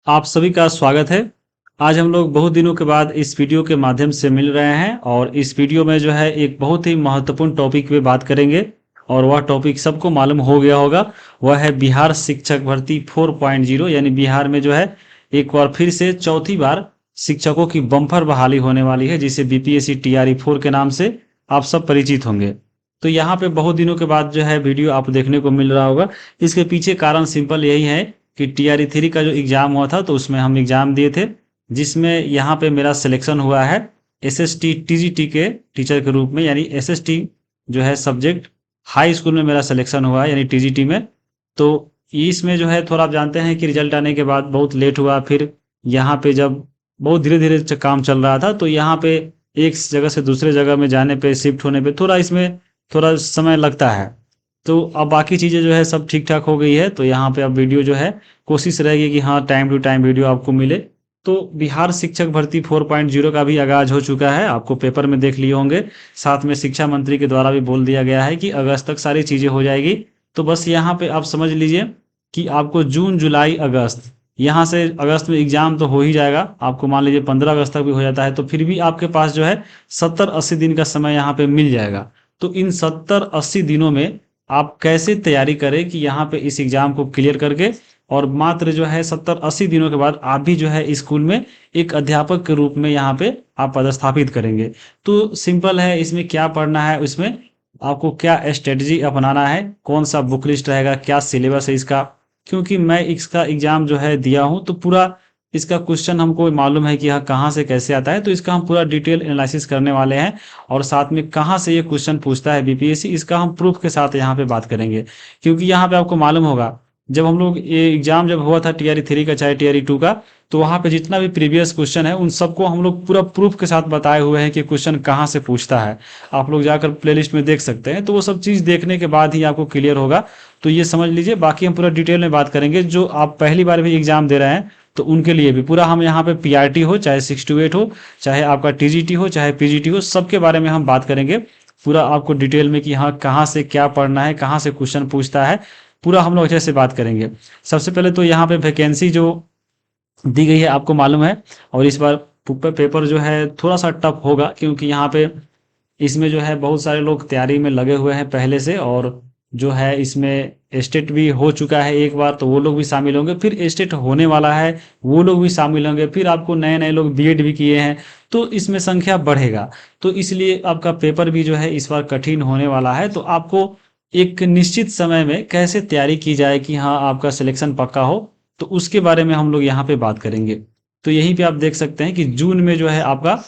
आप सभी का स्वागत है। आज हम लोग बहुत दिनों के बाद इस वीडियो के माध्यम से मिल रहे हैं और इस वीडियो में जो है एक बहुत ही महत्वपूर्ण टॉपिक पे बात करेंगे और वह टॉपिक सबको मालूम हो गया होगा। वह है बिहार शिक्षक भर्ती 4.0 यानी बिहार में जो है एक बार फिर से चौथी बार शिक्षकों की बम्पर बहाली होने वाली है, जिसे बीपीएससी टीआरई 4 के नाम से आप सब परिचित होंगे। तो यहाँ पे बहुत दिनों के बाद जो है वीडियो आप देखने को मिल रहा होगा। इसके पीछे कारण सिंपल यही है कि टीआरई 3 का जो एग्ज़ाम हुआ था तो उसमें हम एग्ज़ाम दिए थे, जिसमें यहाँ पे मेरा सिलेक्शन हुआ है एसएसटी टीजीटी के टीचर के रूप में, यानी एसएसटी जो है सब्जेक्ट हाई स्कूल में मेरा सिलेक्शन हुआ है यानी टीजीटी में। तो इसमें जो है थोड़ा आप जानते हैं कि रिजल्ट आने के बाद बहुत लेट हुआ। फिर यहाँ पे जब बहुत धीरे धीरे काम चल रहा था तो यहाँ पे एक जगह से दूसरे जगह में जाने पे शिफ्ट होने पे थोड़ा इसमें थोड़ा समय लगता है। तो अब बाकी चीज़ें जो है सब ठीक ठाक हो गई है। तो यहाँ पे अब वीडियो जो है कोशिश रहेगी कि हाँ टाइम टू टाइम वीडियो आपको मिले। तो बिहार शिक्षक भर्ती 4.0 का भी आगाज हो चुका है, आपको पेपर में देख लिए होंगे। साथ में शिक्षा मंत्री के द्वारा भी बोल दिया गया है कि अगस्त तक सारी चीज़ें हो जाएगी। तो बस यहाँ पे आप समझ लीजिए कि आपको जून जुलाई अगस्त, यहाँ से अगस्त में एग्जाम तो हो ही जाएगा। आपको मान लीजिए 15 अगस्त तक भी हो जाता है तो फिर भी आपके पास जो है 70-80 दिन का समय यहाँ पे मिल जाएगा। तो इन 70-80 दिनों में आप कैसे तैयारी करें कि यहाँ पे इस एग्जाम को क्लियर करके और मात्र जो है 70-80 दिनों के बाद आप भी जो है स्कूल में एक अध्यापक के रूप में यहाँ पे आप पदस्थापित करेंगे। तो सिंपल है, इसमें क्या पढ़ना है, उसमें आपको क्या स्ट्रेटजी अपनाना है, कौन सा बुक लिस्ट रहेगा, क्या सिलेबस है इसका। क्योंकि मैं इसका एग्जाम जो है दिया हूँ तो पूरा इसका क्वेश्चन हमको मालूम है कि हाँ कहाँ से कैसे आता है। तो इसका हम पूरा डिटेल एनालिसिस करने वाले हैं और साथ में कहाँ से ये क्वेश्चन पूछता है बीपीएससी, इसका हम प्रूफ के साथ यहाँ पे बात करेंगे। क्योंकि यहाँ पे आपको मालूम होगा जब हम लोग ये एग्जाम जब हुआ था टीआरई 3 का चाहे टीआरई 2 का, तो वहाँ पे जितना भी प्रीवियस क्वेश्चन है उन सबको हम लोग पूरा प्रूफ के साथ बताए हुए हैं कि क्वेश्चन कहाँ से पूछता है। आप लोग जाकर प्लेलिस्ट में देख सकते हैं। तो वो सब चीज़ देखने के बाद ही आपको क्लियर होगा। तो ये समझ लीजिए, बाकी हम पूरा डिटेल में बात करेंगे। जो आप पहली बार भी एग्जाम दे रहे हैं तो उनके लिए भी पूरा हम यहाँ पे पीआरटी हो चाहे 6 to 8 हो, चाहे आपका टीजीटी हो चाहे पीजीटी हो, सबके बारे में हम बात करेंगे पूरा आपको डिटेल में कि हाँ कहाँ से क्या पढ़ना है, कहाँ से क्वेश्चन पूछता है, पूरा हम लोग अच्छे से बात करेंगे। सबसे पहले तो यहाँ पे वैकेंसी जो दी गई है आपको मालूम है। और इस बार पेपर जो है थोड़ा सा टफ होगा, क्योंकि यहाँ पे इसमें जो है बहुत सारे लोग तैयारी में लगे हुए हैं पहले से। और जो है इसमें स्टेट भी हो चुका है एक बार, तो वो लोग भी शामिल होंगे, फिर स्टेट होने वाला है वो लोग भी शामिल होंगे, फिर आपको नए नए लोग बीएड भी किए हैं तो इसमें संख्या बढ़ेगा। तो इसलिए आपका पेपर भी जो है इस बार कठिन होने वाला है। तो आपको एक निश्चित समय में कैसे तैयारी की जाए कि हाँ आपका सिलेक्शन पक्का हो, तो उसके बारे में हम लोग यहाँ पे बात करेंगे। तो यहीं पे आप देख सकते हैं कि जून में जो है आपका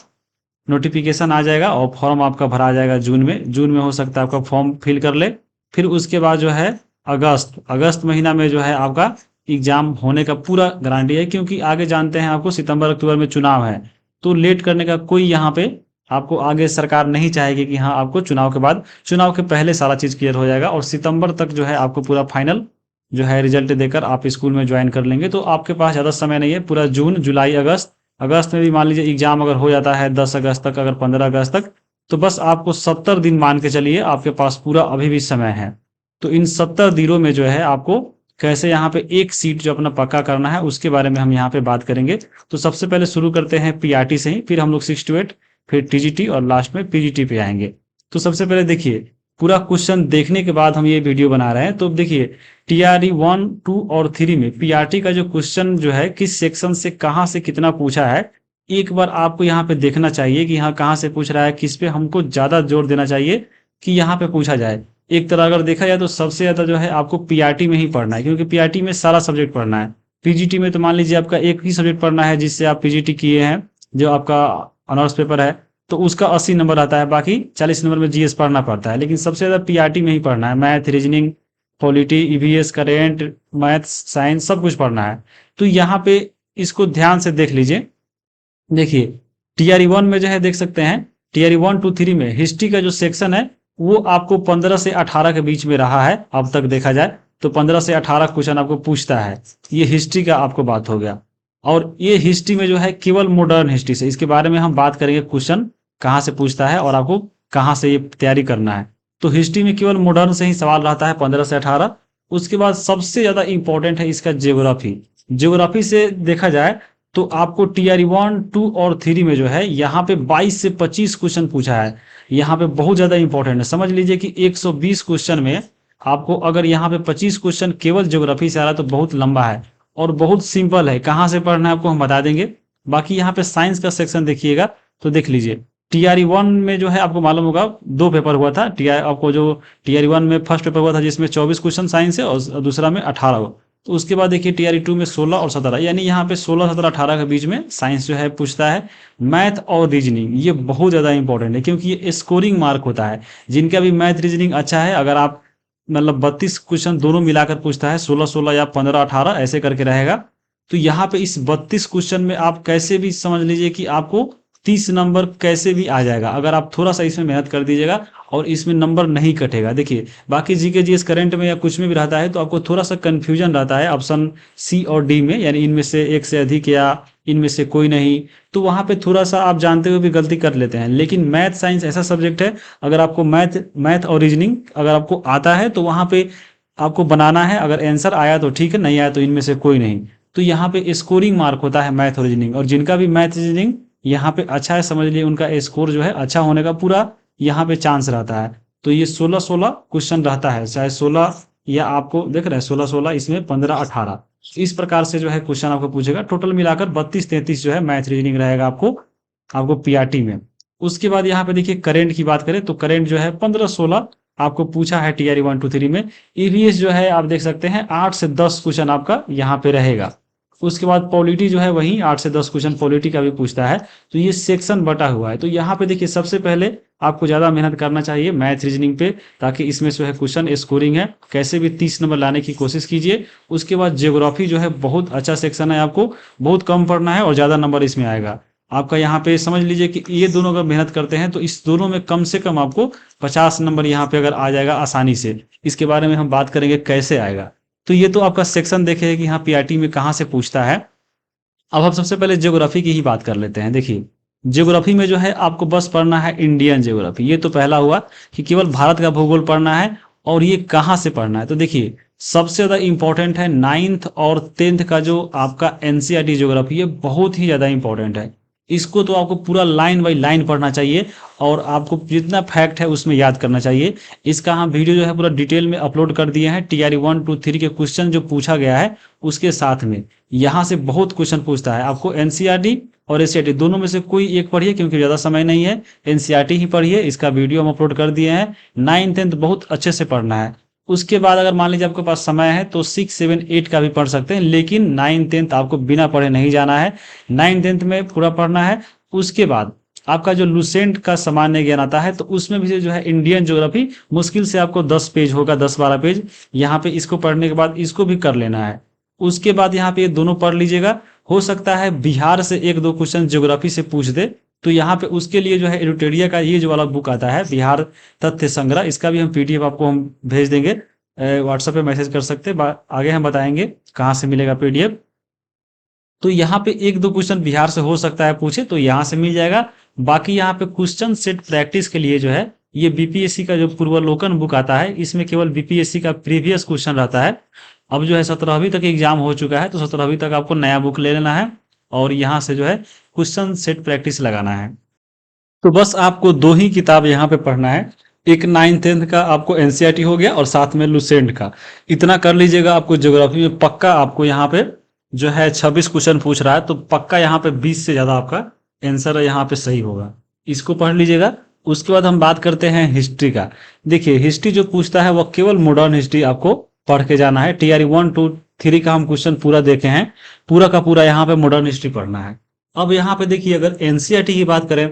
नोटिफिकेशन आ जाएगा और फॉर्म आपका भरा जाएगा जून में हो सकता है आपका फॉर्म फिल कर ले। फिर उसके बाद जो है अगस्त महीना में जो है आपका एग्जाम होने का पूरा गारंटी है, क्योंकि आगे जानते हैं आपको सितंबर अक्टूबर में चुनाव है। तो लेट करने का कोई यहाँ पे आपको आगे सरकार नहीं चाहेगी कि हाँ आपको चुनाव के बाद, चुनाव के पहले सारा चीज़ क्लियर हो जाएगा और सितंबर तक जो है आपको पूरा फाइनल जो है रिजल्ट देकर आप स्कूल में ज्वाइन कर लेंगे। तो आपके पास ज़्यादा समय नहीं है, पूरा जून जुलाई अगस्त, अगस्त में भी मान लीजिए एग्जाम अगर हो जाता है 10 अगस्त तक, अगर 15 अगस्त तक, तो बस आपको 70 दिन मान के चलिए आपके पास पूरा अभी भी समय है। तो इन 70 दिनों में जो है आपको कैसे यहाँ पे एक सीट जो अपना पक्का करना है उसके बारे में हम यहाँ पे बात करेंगे। तो सबसे पहले शुरू करते हैं पीआरटी से ही, फिर हम लोग 6 to 8, फिर टीजीटी और लास्ट में पीजीटी पे आएंगे। तो सबसे पहले देखिए, पूरा क्वेश्चन देखने के बाद हम ये वीडियो बना रहे हैं। तो देखिए टीआरई 1, 2 और 3 में पीआरटी का जो क्वेश्चन जो है किस सेक्शन से कहाँ से कितना पूछा है, एक बार आपको यहाँ पे देखना चाहिए कि हाँ कहाँ से पूछ रहा है, किस पे हमको ज़्यादा जोर देना चाहिए कि यहाँ पे पूछा जाए। एक तरह अगर देखा जाए तो सबसे ज़्यादा जो है आपको पीआरटी में ही पढ़ना है, क्योंकि पीआरटी में सारा सब्जेक्ट पढ़ना है। पीजीटी में तो मान लीजिए आपका एक ही सब्जेक्ट पढ़ना है जिससे आप पीजीटी किए हैं, जो आपका ऑनर्स पेपर है, तो उसका 80 नंबर आता है, बाकी 40 नंबर में जीएस पढ़ना पड़ता है। लेकिन सबसे ज़्यादा पीआरटी में ही पढ़ना है, math, reasoning, polity, EVS, current, maths, science सब कुछ पढ़ना है। तो यहाँ पे इसको ध्यान से देख लीजिए। देखिए टीआरई 1 में जो है देख सकते हैं, टीआरई 1 to 3 में हिस्ट्री का जो सेक्शन है वो आपको 15 से 18 के बीच में रहा है अब तक देखा जाए। तो 15 से 18 क्वेश्चन आपको पूछता है, ये हिस्ट्री का आपको बात हो गया। और ये हिस्ट्री में जो है केवल मॉडर्न हिस्ट्री से, इसके बारे में हम बात करेंगे क्वेश्चन कहाँ से पूछता है और आपको कहाँ से ये तैयारी करना है। तो हिस्ट्री में केवल मॉडर्न से ही सवाल रहता है 15 से 18। उसके बाद सबसे ज़्यादा इंपॉर्टेंट है इसका ज्योग्राफी। ज्योग्राफी से देखा जाए तो आपको टीआरई 1, 2 और 3 में जो है यहाँ पे 22 से 25 क्वेश्चन पूछा है। यहाँ पे बहुत ज्यादा इंपॉर्टेंट है। समझ लीजिए कि 120 क्वेश्चन में आपको अगर यहाँ पे 25 क्वेश्चन केवल ज्योग्राफी से आ रहा है तो बहुत लंबा है और बहुत सिंपल है। कहाँ से पढ़ना है आपको हम बता देंगे। बाकी यहाँ पे साइंस का सेक्शन देखिएगा तो देख लीजिए, टीआरई 1 में जो है आपको मालूम होगा 2 पेपर हुआ था। आपको जो टीआरई 1 में फर्स्ट पेपर हुआ था जिसमें 24 क्वेश्चन साइंस है और दूसरा में 18। तो उसके बाद देखिए टीआरई 2 में 16 और 17, यानी यहाँ पे 16, 17, 18 के बीच में साइंस जो है पूछता है। मैथ और रीजनिंग ये बहुत ज़्यादा इंपॉर्टेंट है क्योंकि ये स्कोरिंग मार्क होता है। जिनका भी मैथ रीजनिंग अच्छा है, अगर आप मतलब 32 क्वेश्चन दोनों मिलाकर पूछता है, 16 16 या 15 18 ऐसे करके रहेगा, तो यहाँ पे इस 32 क्वेश्चन में आप कैसे भी समझ लीजिए कि आपको 30 नंबर कैसे भी आ जाएगा अगर आप थोड़ा सा इसमें मेहनत कर दीजिएगा और इसमें नंबर नहीं कटेगा। देखिए बाकी जीके जीएस करंट में या कुछ में भी रहता है तो आपको थोड़ा सा कंफ्यूजन रहता है ऑप्शन सी और डी में, यानी इनमें से एक से अधिक या इनमें से कोई नहीं, तो वहां पे थोड़ा सा आप जानते हुए भी गलती कर लेते हैं। लेकिन मैथ साइंस ऐसा सब्जेक्ट है, अगर आपको मैथ और रीजनिंग अगर आपको आता है तो वहां पे आपको बनाना है। अगर आंसर आया तो ठीक है, नहीं आया तो इनमें से कोई नहीं। तो यहाँ पे स्कोरिंग मार्क होता है मैथ और रीजनिंग, और जिनका भी मैथ रीजनिंग यहाँ पे अच्छा है समझ लिए उनका स्कोर जो है अच्छा होने का पूरा यहाँ पे चांस रहता है। तो ये 16 16 क्वेश्चन रहता है, चाहे 16 या आपको देख रहे हैं 16 16, इसमें 15 18, इस प्रकार से जो है क्वेश्चन आपको पूछेगा। टोटल मिलाकर 32 33 जो है मैथ रीजनिंग रहेगा आपको पीआरटी में। उसके बाद यहाँ पे देखिए करेंट की बात करें तो करेंट जो है 15 16 आपको पूछा है टीआरई 1 2 3 में। ईवीएस जो है आप देख सकते हैं 8 से 10 क्वेश्चन आपका यहाँ पे रहेगा। उसके बाद पॉलिटी जो है वही 8 से 10 क्वेश्चन पॉलिटी का भी पूछता है। तो ये सेक्शन बटा हुआ है। तो यहाँ पे देखिए सबसे पहले आपको ज्यादा मेहनत करना चाहिए मैथ रीजनिंग पे, ताकि इसमें जो है क्वेश्चन स्कोरिंग है कैसे भी 30 नंबर लाने की कोशिश कीजिए। उसके बाद ज्योग्राफी जो है बहुत अच्छा सेक्शन है, आपको बहुत कम पढ़ना है और ज्यादा नंबर इसमें आएगा आपका। यहाँ पे समझ लीजिए कि ये दोनों अगर मेहनत करते हैं तो इस दोनों में कम से कम आपको 50 नंबर यहाँ पे अगर आ जाएगा आसानी से। इसके बारे में हम बात करेंगे कैसे आएगा। तो ये तो आपका सेक्शन देखे कि हाँ पीआरटी में कहाँ से पूछता है। अब हम सबसे पहले ज्योग्राफी की ही बात कर लेते हैं। देखिए ज्योग्राफी में जो है आपको बस पढ़ना है इंडियन ज्योग्राफी। ये तो पहला हुआ कि केवल भारत का भूगोल पढ़ना है, और ये कहाँ से पढ़ना है। तो देखिए सबसे ज्यादा इंपॉर्टेंट है 9th और 10th का जो आपका एनसीईआरटी ज्योग्राफी है, बहुत ही ज्यादा इंपॉर्टेंट है। इसको तो आपको पूरा लाइन बाई लाइन पढ़ना चाहिए और आपको जितना फैक्ट है उसमें याद करना चाहिए। इसका हम वीडियो जो है पूरा डिटेल में अपलोड कर दिए हैं। टीआरई 1 2 3 के क्वेश्चन जो पूछा गया है उसके साथ में यहाँ से बहुत क्वेश्चन पूछता है। आपको एनसीईआरटी और एससीईआरटी दोनों में से कोई एक पढ़िए क्योंकि ज्यादा समय नहीं है। एनसीईआरटी ही पढ़िए, इसका वीडियो हम अपलोड कर दिए हैं। 9th 10th बहुत अच्छे से पढ़ना है। उसके बाद अगर मान लीजिए आपके पास समय है तो 6 7 8 का भी पढ़ सकते हैं, लेकिन 9th 10th आपको बिना पढ़े नहीं जाना है। 9th 10th में पूरा पढ़ना है। उसके बाद आपका जो लुसेंट का सामान्य ज्ञान आता है तो उसमें भी जो है इंडियन ज्योग्राफी मुश्किल से आपको 10 पेज होगा, 10-12 पेज। यहाँ पे इसको पढ़ने के बाद इसको भी कर लेना है। उसके बाद यहाँ पे ये दोनों पढ़ लीजिएगा। हो सकता है बिहार से 1-2 क्वेश्चन ज्योग्राफी से पूछ दे, तो यहाँ पे उसके लिए जो है एडुटेरिया का ये जो वाला बुक आता है बिहार तथ्य संग्रह, इसका भी हम पीडीएफ आपको हम भेज देंगे। व्हाट्सएप पे मैसेज कर सकते हैं, आगे हम बताएंगे कहाँ से मिलेगा पीडीएफ। तो यहाँ पे 1-2 क्वेश्चन बिहार से हो सकता है पूछे तो यहाँ से मिल जाएगा। बाकी यहाँ पे क्वेश्चन सेट प्रैक्टिस के लिए जो है ये बीपीएससी का जो पूर्वावलोकन बुक आता है, इसमें केवल बीपीएससी का प्रीवियस क्वेश्चन रहता है। अब जो है 17वीं तक एग्जाम हो चुका है तो 17वीं तक आपको नया बुक ले लेना है और यहाँ से जो है क्वेश्चन सेट प्रैक्टिस लगाना है। तो बस आपको 2 ही किताब यहाँ पे पढ़ना है, एक 9th 10th का आपको एनसीईआरटी हो गया और साथ में लुसेंट का। इतना कर लीजिएगा, आपको ज्योग्राफी में पक्का आपको यहाँ पे जो है 26 क्वेश्चन पूछ रहा है तो पक्का यहाँ पे 20 से ज्यादा आपका आंसर यहाँ पे सही होगा। इसको पढ़ लीजिएगा। उसके बाद हम बात करते हैं हिस्ट्री का। देखिए हिस्ट्री जो पूछता है वह केवल मॉडर्न हिस्ट्री आपको पढ़ के जाना है। टीआरई 1 2 3 का हम क्वेश्चन पूरा देखे हैं, पूरा का पूरा यहाँ पे मॉडर्न हिस्ट्री पढ़ना है। अब यहाँ पे देखिए अगर एनसीईआरटी की बात करें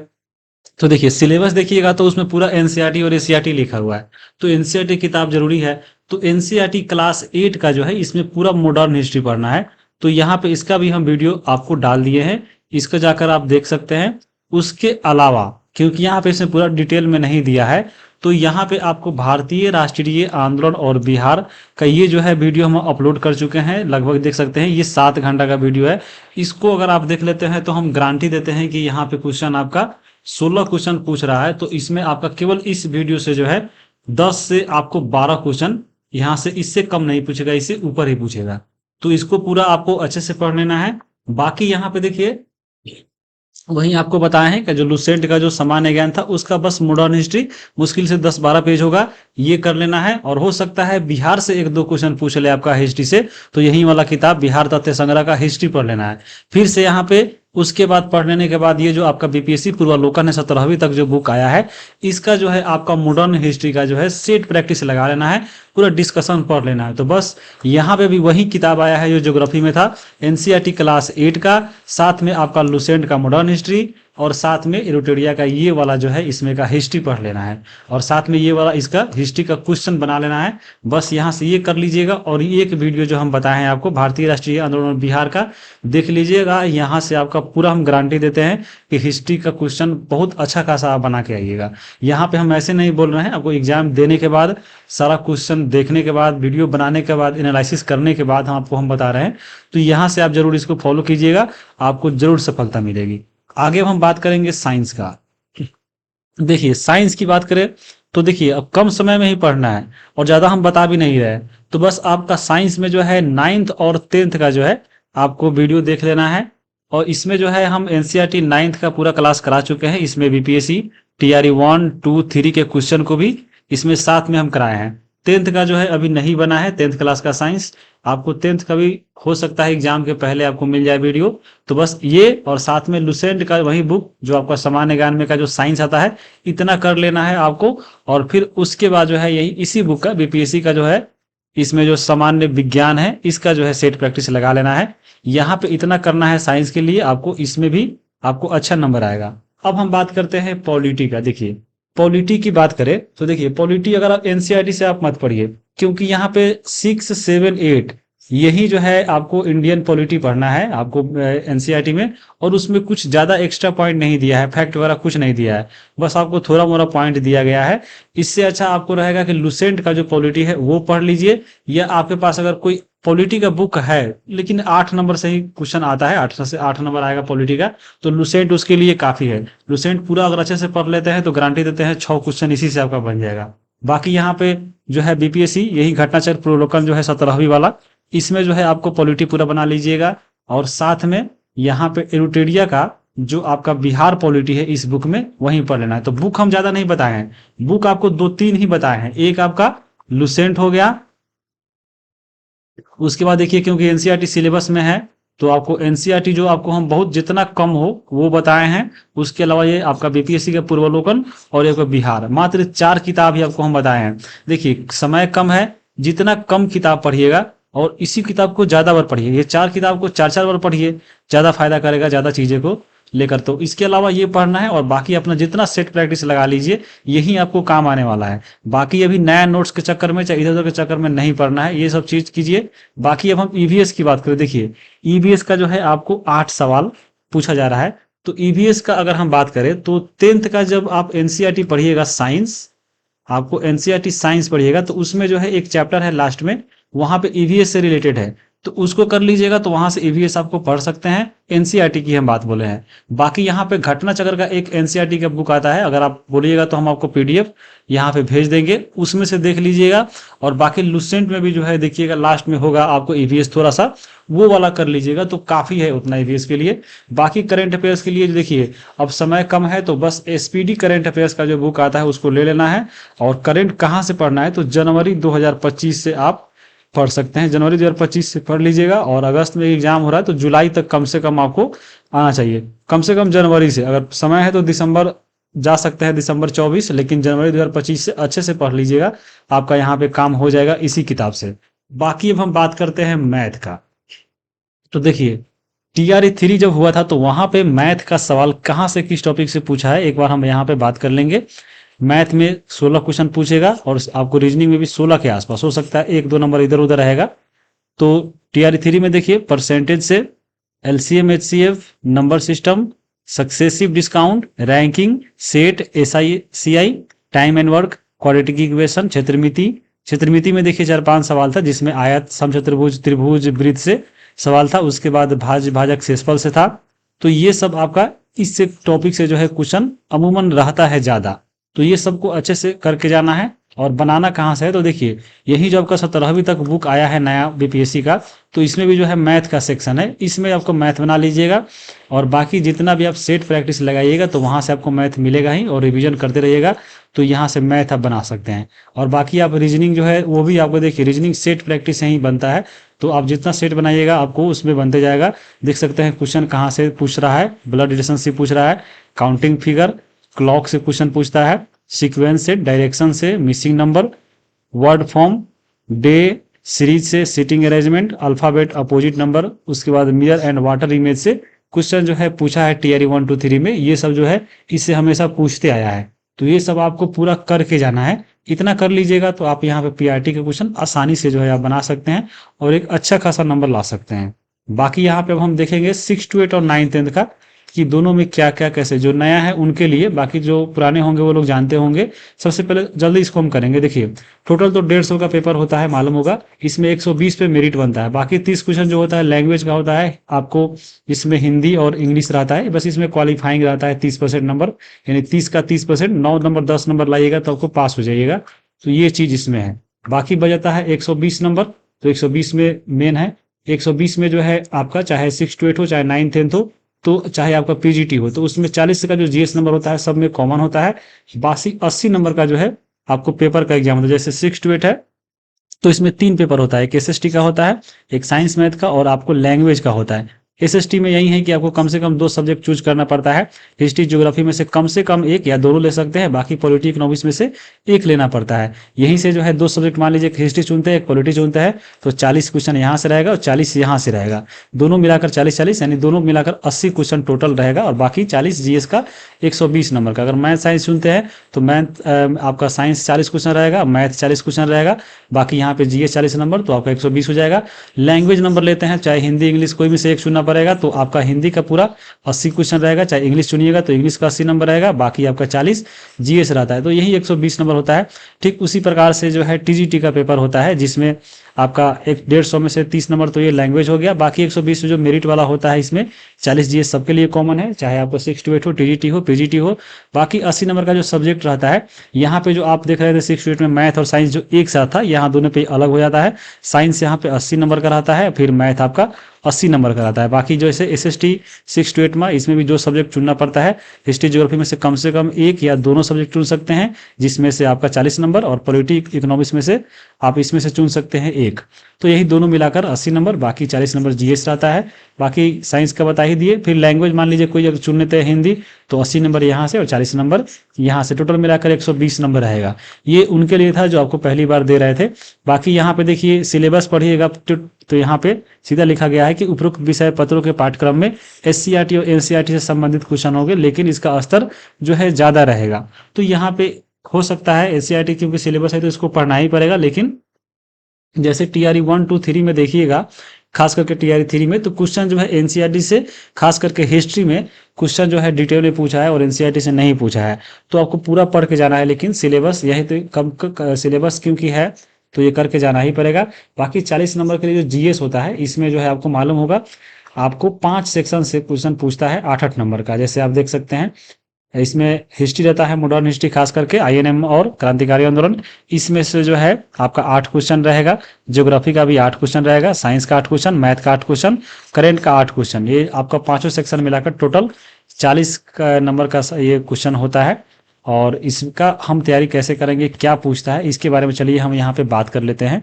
तो देखिए सिलेबस देखिएगा तो उसमें पूरा एनसीईआरटी और एससीईआरटी लिखा हुआ है, तो एनसीईआरटी किताब जरूरी है। तो एनसीईआरटी क्लास 8 का जो है इसमें पूरा मॉडर्न हिस्ट्री पढ़ना है। तो यहाँ पे इसका भी हम वीडियो आपको डाल दिए हैं, इसको जाकर आप देख सकते हैं। उसके अलावा क्योंकि यहाँ पे इसने पूरा डिटेल में नहीं दिया है, तो यहाँ पे आपको भारतीय राष्ट्रीय आंदोलन और बिहार का ये जो है वीडियो हम अपलोड कर चुके हैं, लगभग देख सकते हैं ये 7 घंटा का वीडियो है। इसको अगर आप देख लेते हैं तो हम गारंटी देते हैं कि यहाँ पे क्वेश्चन आपका 16 क्वेश्चन पूछ रहा है, तो इसमें आपका केवल इस वीडियो से जो है 10 से आपको 12 क्वेश्चन यहाँ से, इससे कम नहीं पूछेगा, इससे ऊपर ही पूछेगा। तो इसको पूरा आपको अच्छे से पढ़ लेना है। बाकी यहाँ पे देखिए वहीं आपको बताया है कि जो लुसेंट का जो सामान्य ज्ञान था उसका बस मॉडर्न हिस्ट्री मुश्किल से 10-12 पेज होगा, ये कर लेना है। और हो सकता है बिहार से 1-2 क्वेश्चन पूछ ले आपका हिस्ट्री से, तो यही वाला किताब बिहार तथ्य संग्रह का हिस्ट्री पढ़ लेना है। फिर से यहाँ पे उसके बाद पढ़ लेने के बाद ये जो आपका बीपीएससी पूर्वालोकन है 17वीं तक जो बुक आया है, इसका जो है आपका मॉडर्न हिस्ट्री का जो है सेट प्रैक्टिस लगा लेना है, पूरा डिस्कशन पढ़ लेना है। तो बस यहाँ पे भी वही किताब आया है जो ज्योग्राफी में था, एनसीईआरटी क्लास 8 का, साथ में आपका लुसेंट का मॉडर्न हिस्ट्री, और साथ में इरोटेरिया का ये वाला जो है इसमें का हिस्ट्री पढ़ लेना है, और साथ में ये वाला इसका हिस्ट्री का क्वेश्चन बना लेना है। बस यहाँ से ये कर लीजिएगा। और ये एक वीडियो जो हम बताए हैं आपको भारतीय राष्ट्रीय आंदोलन बिहार का, देख लीजिएगा। यहाँ से आपका पूरा हम गारंटी देते हैं कि हिस्ट्री का क्वेश्चन बहुत अच्छा खासा आप बना के आइएगा। यहाँ पे हम ऐसे नहीं बोल रहे हैं, आपको एग्जाम देने के बाद, सारा क्वेश्चन देखने के बाद, वीडियो बनाने के बाद, एनालिसिस करने के बाद हम बता रहे हैं। तो यहाँ से आप जरूर इसको फॉलो कीजिएगा, आपको जरूर सफलता मिलेगी। आगे हम बात करेंगे साइंस का। देखिए साइंस की बात करें तो देखिए अब कम समय में ही पढ़ना है और ज़्यादा हम बता भी नहीं रहे, तो बस आपका साइंस में जो है 9th और 10th का जो है आपको वीडियो देख लेना है। और इसमें जो है हम एनसीईआरटी 9th का पूरा क्लास करा चुके हैं, इसमें बीपीएससी टीआरई 1, 2, 3 के क्वेश्चन को भी इसमें साथ में हम कराए हैं। 10th का जो है अभी नहीं बना है, 10th क्लास का साइंस आपको 10th का भी हो सकता है एग्जाम के पहले आपको मिल जाए वीडियो। तो बस ये और साथ में लुसेंट का वही बुक जो आपका सामान्य ज्ञान में का जो साइंस आता है, इतना कर लेना है आपको। और फिर उसके बाद जो है यही इसी बुक का बीपीएससी का जो है इसमें जो सामान्य विज्ञान है इसका जो है सेट प्रैक्टिस लगा लेना है। यहाँ पे इतना करना है साइंस के लिए, आपको इसमें भी आपको अच्छा नंबर आएगा। अब हम बात करते हैं पॉलिटी का। देखिए पॉलिटी की बात करें तो देखिए पॉलिटी अगर आप एनसीईआरटी से आप मत पढ़िए, क्योंकि यहाँ पे 6, 7, 8 यही जो है आपको इंडियन पॉलिटी पढ़ना है आपको एनसीईआरटी में। और उसमें कुछ ज़्यादा एक्स्ट्रा पॉइंट नहीं दिया है, फैक्ट वगैरह कुछ नहीं दिया है, बस आपको थोड़ा मोड़ा पॉइंट दिया गया है। इससे अच्छा आपको रहेगा कि लुसेंट का जो पॉलिटी है वो पढ़ लीजिए, या आपके पास अगर कोई पॉलिटी का बुक है लेकिन 8 नंबर से ही क्वेश्चन आता है, 8 से 8 नंबर आएगा पॉलिटी का, तो लुसेंट उसके लिए काफ़ी है। लुसेंट पूरा अगर अच्छे से पढ़ लेते हैं तो गारंटी देते हैं 6 क्वेश्चन इसी से आपका बन जाएगा। बाकी यहाँ पे जो है बीपीएससी यही घटनाचक्र पूर्वालोकन जो है 17वीं वाला, इसमें जो है आपको पॉलिटी पूरा बना लीजिएगा। और साथ में यहाँ पे इरोटेरिया का जो आपका बिहार पॉलिटी है इस बुक में वहीं पढ़ लेना है। तो बुक हम ज़्यादा नहीं बताए हैं, बुक आपको 2-3 ही बताए हैं। एक आपका लुसेंट हो गया, उसके बाद देखिए क्योंकि एनसीईआरटी सिलेबस में है तो आपको एनसीईआरटी जो आपको हम बहुत जितना कम हो वो बताए हैं। उसके अलावा ये आपका बीपीएससी का पूर्वालोकन और एक बिहार, मात्र 4 किताब ही आपको हम बताए हैं। देखिए समय कम है, जितना कम किताब पढ़िएगा और इसी किताब को ज़्यादा बार पढ़िए, ये 4 किताब को 4-4 बार पढ़िए, ज़्यादा फायदा करेगा ज़्यादा चीज़ें को लेकर। तो इसके अलावा ये पढ़ना है और बाकी अपना जितना सेट प्रैक्टिस लगा लीजिए, यही आपको काम आने वाला है। बाकी अभी नया नोट्स के चक्कर में चाहे इधर उधर के चक्कर में नहीं पढ़ना है, ये सब चीज़ कीजिए। बाकी अब हम ईवीएस की बात करें, देखिए ईवीएस का जो है आपको 8 सवाल पूछा जा रहा है। तो ईवीएस का अगर हम बात करें तो 10th का जब आप एनसीईआरटी पढ़िएगा साइंस, आपको एनसीईआरटी साइंस पढ़िएगा तो उसमें जो है एक चैप्टर है लास्ट में, वहां पे ईवीएस से रिलेटेड है, तो उसको कर लीजिएगा। तो वहां से ईवीएस आपको पढ़ सकते हैं, एनसीईआरटी की हम बात बोले हैं। बाकी यहाँ पे घटना चक्र का एक एनसीईआरटी का बुक आता है, अगर आप बोलिएगा तो हम आपको पीडीएफ यहाँ पे भेज देंगे, उसमें से देख लीजिएगा। और बाकी लुसेंट में भी जो है देखिएगा लास्ट में होगा आपको ईवीएस, थोड़ा सा वो वाला कर लीजिएगा तो काफ़ी है उतना ईवीएस के लिए। बाकी करंट अफेयर्स के लिए देखिए अब समय कम है तो बस एसपीडी करंट अफेयर्स का जो बुक आता है उसको ले लेना है। और करंट कहाँ से पढ़ना है तो जनवरी 2025 से आप पढ़ सकते हैं, जनवरी 2025 से पढ़ लीजिएगा। और अगस्त में एग्जाम हो रहा है तो जुलाई तक कम से कम आपको आना चाहिए, कम से कम जनवरी से। अगर समय है तो दिसंबर जा सकते हैं, दिसंबर 24, लेकिन जनवरी 2025 से अच्छे से पढ़ लीजिएगा, आपका यहाँ पे काम हो जाएगा इसी किताब से। बाकी अब हम बात करते हैं मैथ का। तो देखिए टीआरई 3 जब हुआ था तो वहाँ पे मैथ का सवाल कहाँ से किस टॉपिक से पूछा है एक बार हम यहाँ पे बात कर लेंगे। मैथ में 16 क्वेश्चन पूछेगा और आपको रीजनिंग में भी 16 के आसपास हो सकता है, 1-2 नंबर इधर उधर रहेगा। तो टीआरई 3 में देखिए परसेंटेज से LCM HCF, number system, successive discount, ranking, set, SI CI, time and work, quadratic equation, क्षेत्रमिति में देखिए 4-5 सवाल था, जिसमें आयत, समचतुर्भुज, त्रिभुज, वृत्त से सवाल था। उसके बाद भाज्य भाजक शेषफल से था। तो ये सब आपका इस टॉपिक से जो है क्वेश्चन अमूमन रहता है ज़्यादा, तो ये सबको अच्छे से करके जाना है। और बनाना कहाँ से है, तो देखिए यही जो आपका 17वीं तक बुक आया है नया बीपीएससी का, तो इसमें भी जो है मैथ का सेक्शन है, इसमें आपको मैथ बना लीजिएगा। और बाकी जितना भी आप सेट प्रैक्टिस लगाइएगा तो वहाँ से आपको मैथ मिलेगा ही, और रिवीजन करते रहिएगा तो यहाँ से मैथ आप बना सकते हैं। और बाकी आप रीजनिंग जो है वो भी आपको देखिए रीजनिंग सेट प्रैक्टिस से ही बनता है, तो आप जितना सेट बनाइएगा आपको उसमें बनते जाएगा। देख सकते हैं क्वेश्चन कहाँ से पूछ रहा है, ब्लड रिलेशनशिप पूछ रहा है, काउंटिंग फिगर, क्लॉक से क्वेश्चन पूछता है, सीक्वेंस से, डायरेक्शन से, missing number, word form, day, series से, seating arrangement, alphabet opposite number, उसके बाद मिरर एंड वाटर इमेज से क्वेश्चन जो है पूछा है टीआरई 1 2 3 में। ये सब जो है इससे हमेशा पूछते आया है, तो ये सब आपको पूरा करके जाना है। इतना कर लीजिएगा तो आप यहाँ पे पीआरटी के क्वेश्चन आसानी से जो है आप बना सकते हैं और एक अच्छा खासा नंबर ला सकते हैं। बाकी यहाँ पे अब हम देखेंगे 6 to 8 और 9 10 का कि दोनों में क्या क्या कैसे, जो नया है उनके लिए, बाकी जो पुराने होंगे वो लोग जानते होंगे। सबसे पहले जल्दी इसको हम करेंगे। देखिए टोटल तो 150 का पेपर होता है, मालूम होगा। इसमें 120 पे मेरिट बनता है, बाकी 30 क्वेश्चन जो होता है लैंग्वेज का होता है आपको। इसमें हिंदी और इंग्लिश रहता है, बस इसमें क्वालिफाइंग रहता है 30% नंबर, यानी 30 का 30%, 9 नंबर 10 नंबर लाइएगा तो आपको पास हो जाइएगा। तो ये चीज इसमें है। बाकी बजाता है 120 नंबर, तो 120 में मेन है। 120 में जो है आपका चाहे 6 to 8 हो, चाहे 9 10 हो, तो चाहे आपका पीजीटी हो, तो उसमें 40 का जो जीएस नंबर होता है सब में कॉमन होता है। बाकी 80 नंबर का जो है आपको पेपर का एग्जाम होता है। जैसे 6 to 8 है तो इसमें 3 पेपर होता है, एक एसएसटी का होता है, एक साइंस मैथ का, और आपको लैंग्वेज का होता है। एसएसटी में यही है कि आपको कम से कम 2 सब्जेक्ट चूज करना पड़ता है। हिस्ट्री ज्योग्राफी में से कम एक या दोनों ले सकते हैं, बाकी पॉलिटी इकोनॉमिक्स में से एक लेना पड़ता है। यहीं से जो है 2 सब्जेक्ट, मान लीजिए हिस्ट्री चुनते हैं, एक पॉलिटी चुनते हैं, तो 40 क्वेश्चन यहाँ से रहेगा और 40 यहाँ से रहेगा, दोनों मिलाकर 40-40, यानी दोनों मिलाकर 80 क्वेश्चन टोटल रहेगा। और बाकी 40 जीएस का 120 नंबर का। अगर मैथ साइंस चुनते हैं तो मैथ आपका साइंस 40 क्वेश्चन रहेगा, मैथ 40 क्वेश्चन रहेगा, बाकी यहाँ पे जीएस 40 नंबर, तो आपका 120 हो जाएगा। लैंग्वेज नंबर लेते हैं, चाहे हिंदी इंग्लिश कोई भी से एक चुनना पड़ेगा, तो आपका हिंदी का पूरा 80 क्वेश्चन रहेगा, चाहे इंग्लिश चुनिएगा तो इंग्लिश का 80 नंबर रहेगा, बाकी आपका 40 जीएस रहता है, तो यही 120 नंबर होता है। ठीक उसी प्रकार से जो है टीजीटी का पेपर होता है, जिसमें आपका 150 में से 30 नंबर तो ये लैंग्वेज हो गया, बाकी 120 जो मेरिट वाला होता है इसमें 40 जीएस सबके लिए कॉमन है, चाहे आपको 6 to 8 हो, टीजीटी हो, पीजीटी हो। बाकी 80 नंबर का जो सब्जेक्ट रहता है, यहाँ पे जो आप देख रहे थे 6 to 8 में मैथ और साइंस जो एक साथ था, यहाँ दोनों पे अलग हो जाता है। साइंस यहाँ पे 80 नंबर का रहता है, फिर मैथ आपका 80 नंबर का रहता है। बाकी जो ऐसे एसएसटी 6 to 8 में, इसमें भी 2 सब्जेक्ट चुनना पड़ता है। हिस्ट्री ज्योग्राफी में से कम एक या दोनों सब्जेक्ट चुन सकते हैं, जिसमें से आपका 40 नंबर, और पॉलिटी इकोनॉमिक्स में से आप इसमें से चुन सकते हैं एक। तो यही दोनों मिलाकर 80 नंबर, बाकी 40 नंबर जीएस रहता है। बाकी साइंस का बता ही दिए। फिर लैंग्वेज मान लीजिए कोई अगर चुन लेते हैं हिंदी, तो 80 नंबर यहाँ से और 40 नंबर यहाँ से, टोटल मिलाकर 120 नंबर रहेगा। ये उनके लिए था जो आपको पहली बार दे रहे थे। बाकी यहाँ पे देखिए सिलेबस पढ़िएगा, तो यहाँ पे सीधा लिखा गया है कि उपरोक्त विषय पत्रों के पाठ्यक्रम में एससीईआरटी और एनसीईआरटी से संबंधित क्वेश्चन होंगे, लेकिन इसका स्तर जो है ज्यादा रहेगा। तो यहाँ पे हो सकता है एनसीईआरटी क्योंकि सिलेबस है तो इसको पढ़ना ही पड़ेगा, लेकिन जैसे टीआरई 1 2 3 में देखिएगा, खास करके टीआरई 3 में तो क्वेश्चन जो है एनसीईआरटी से, खास करके हिस्ट्री में क्वेश्चन जो है डिटेल में पूछा है और एनसीईआरटी से नहीं पूछा है, तो आपको पूरा पढ़ के जाना है। लेकिन सिलेबस यही तो कम सिलेबस क्योंकि है तो ये करके जाना ही पड़ेगा। बाकी 40 नंबर के लिए जो जीएस होता है, इसमें जो है आपको मालूम होगा, आपको 5 सेक्शन से क्वेश्चन पूछता है 8-8 नंबर का। जैसे आप देख सकते हैं इसमें हिस्ट्री रहता है, मॉडर्न हिस्ट्री खास करके आईएनएम और क्रांतिकारी आंदोलन, इसमें से जो है आपका 8 क्वेश्चन रहेगा। ज्योग्राफी का भी 8 क्वेश्चन रहेगा, साइंस का 8 क्वेश्चन, मैथ का 8 क्वेश्चन, करेंट का 8 क्वेश्चन। ये आपका पांचों सेक्शन मिलाकर टोटल 40 का नंबर का ये क्वेश्चन होता है। और इसका हम तैयारी कैसे करेंगे, क्या पूछता है, इसके बारे में चलिए हम यहाँ पे बात कर लेते हैं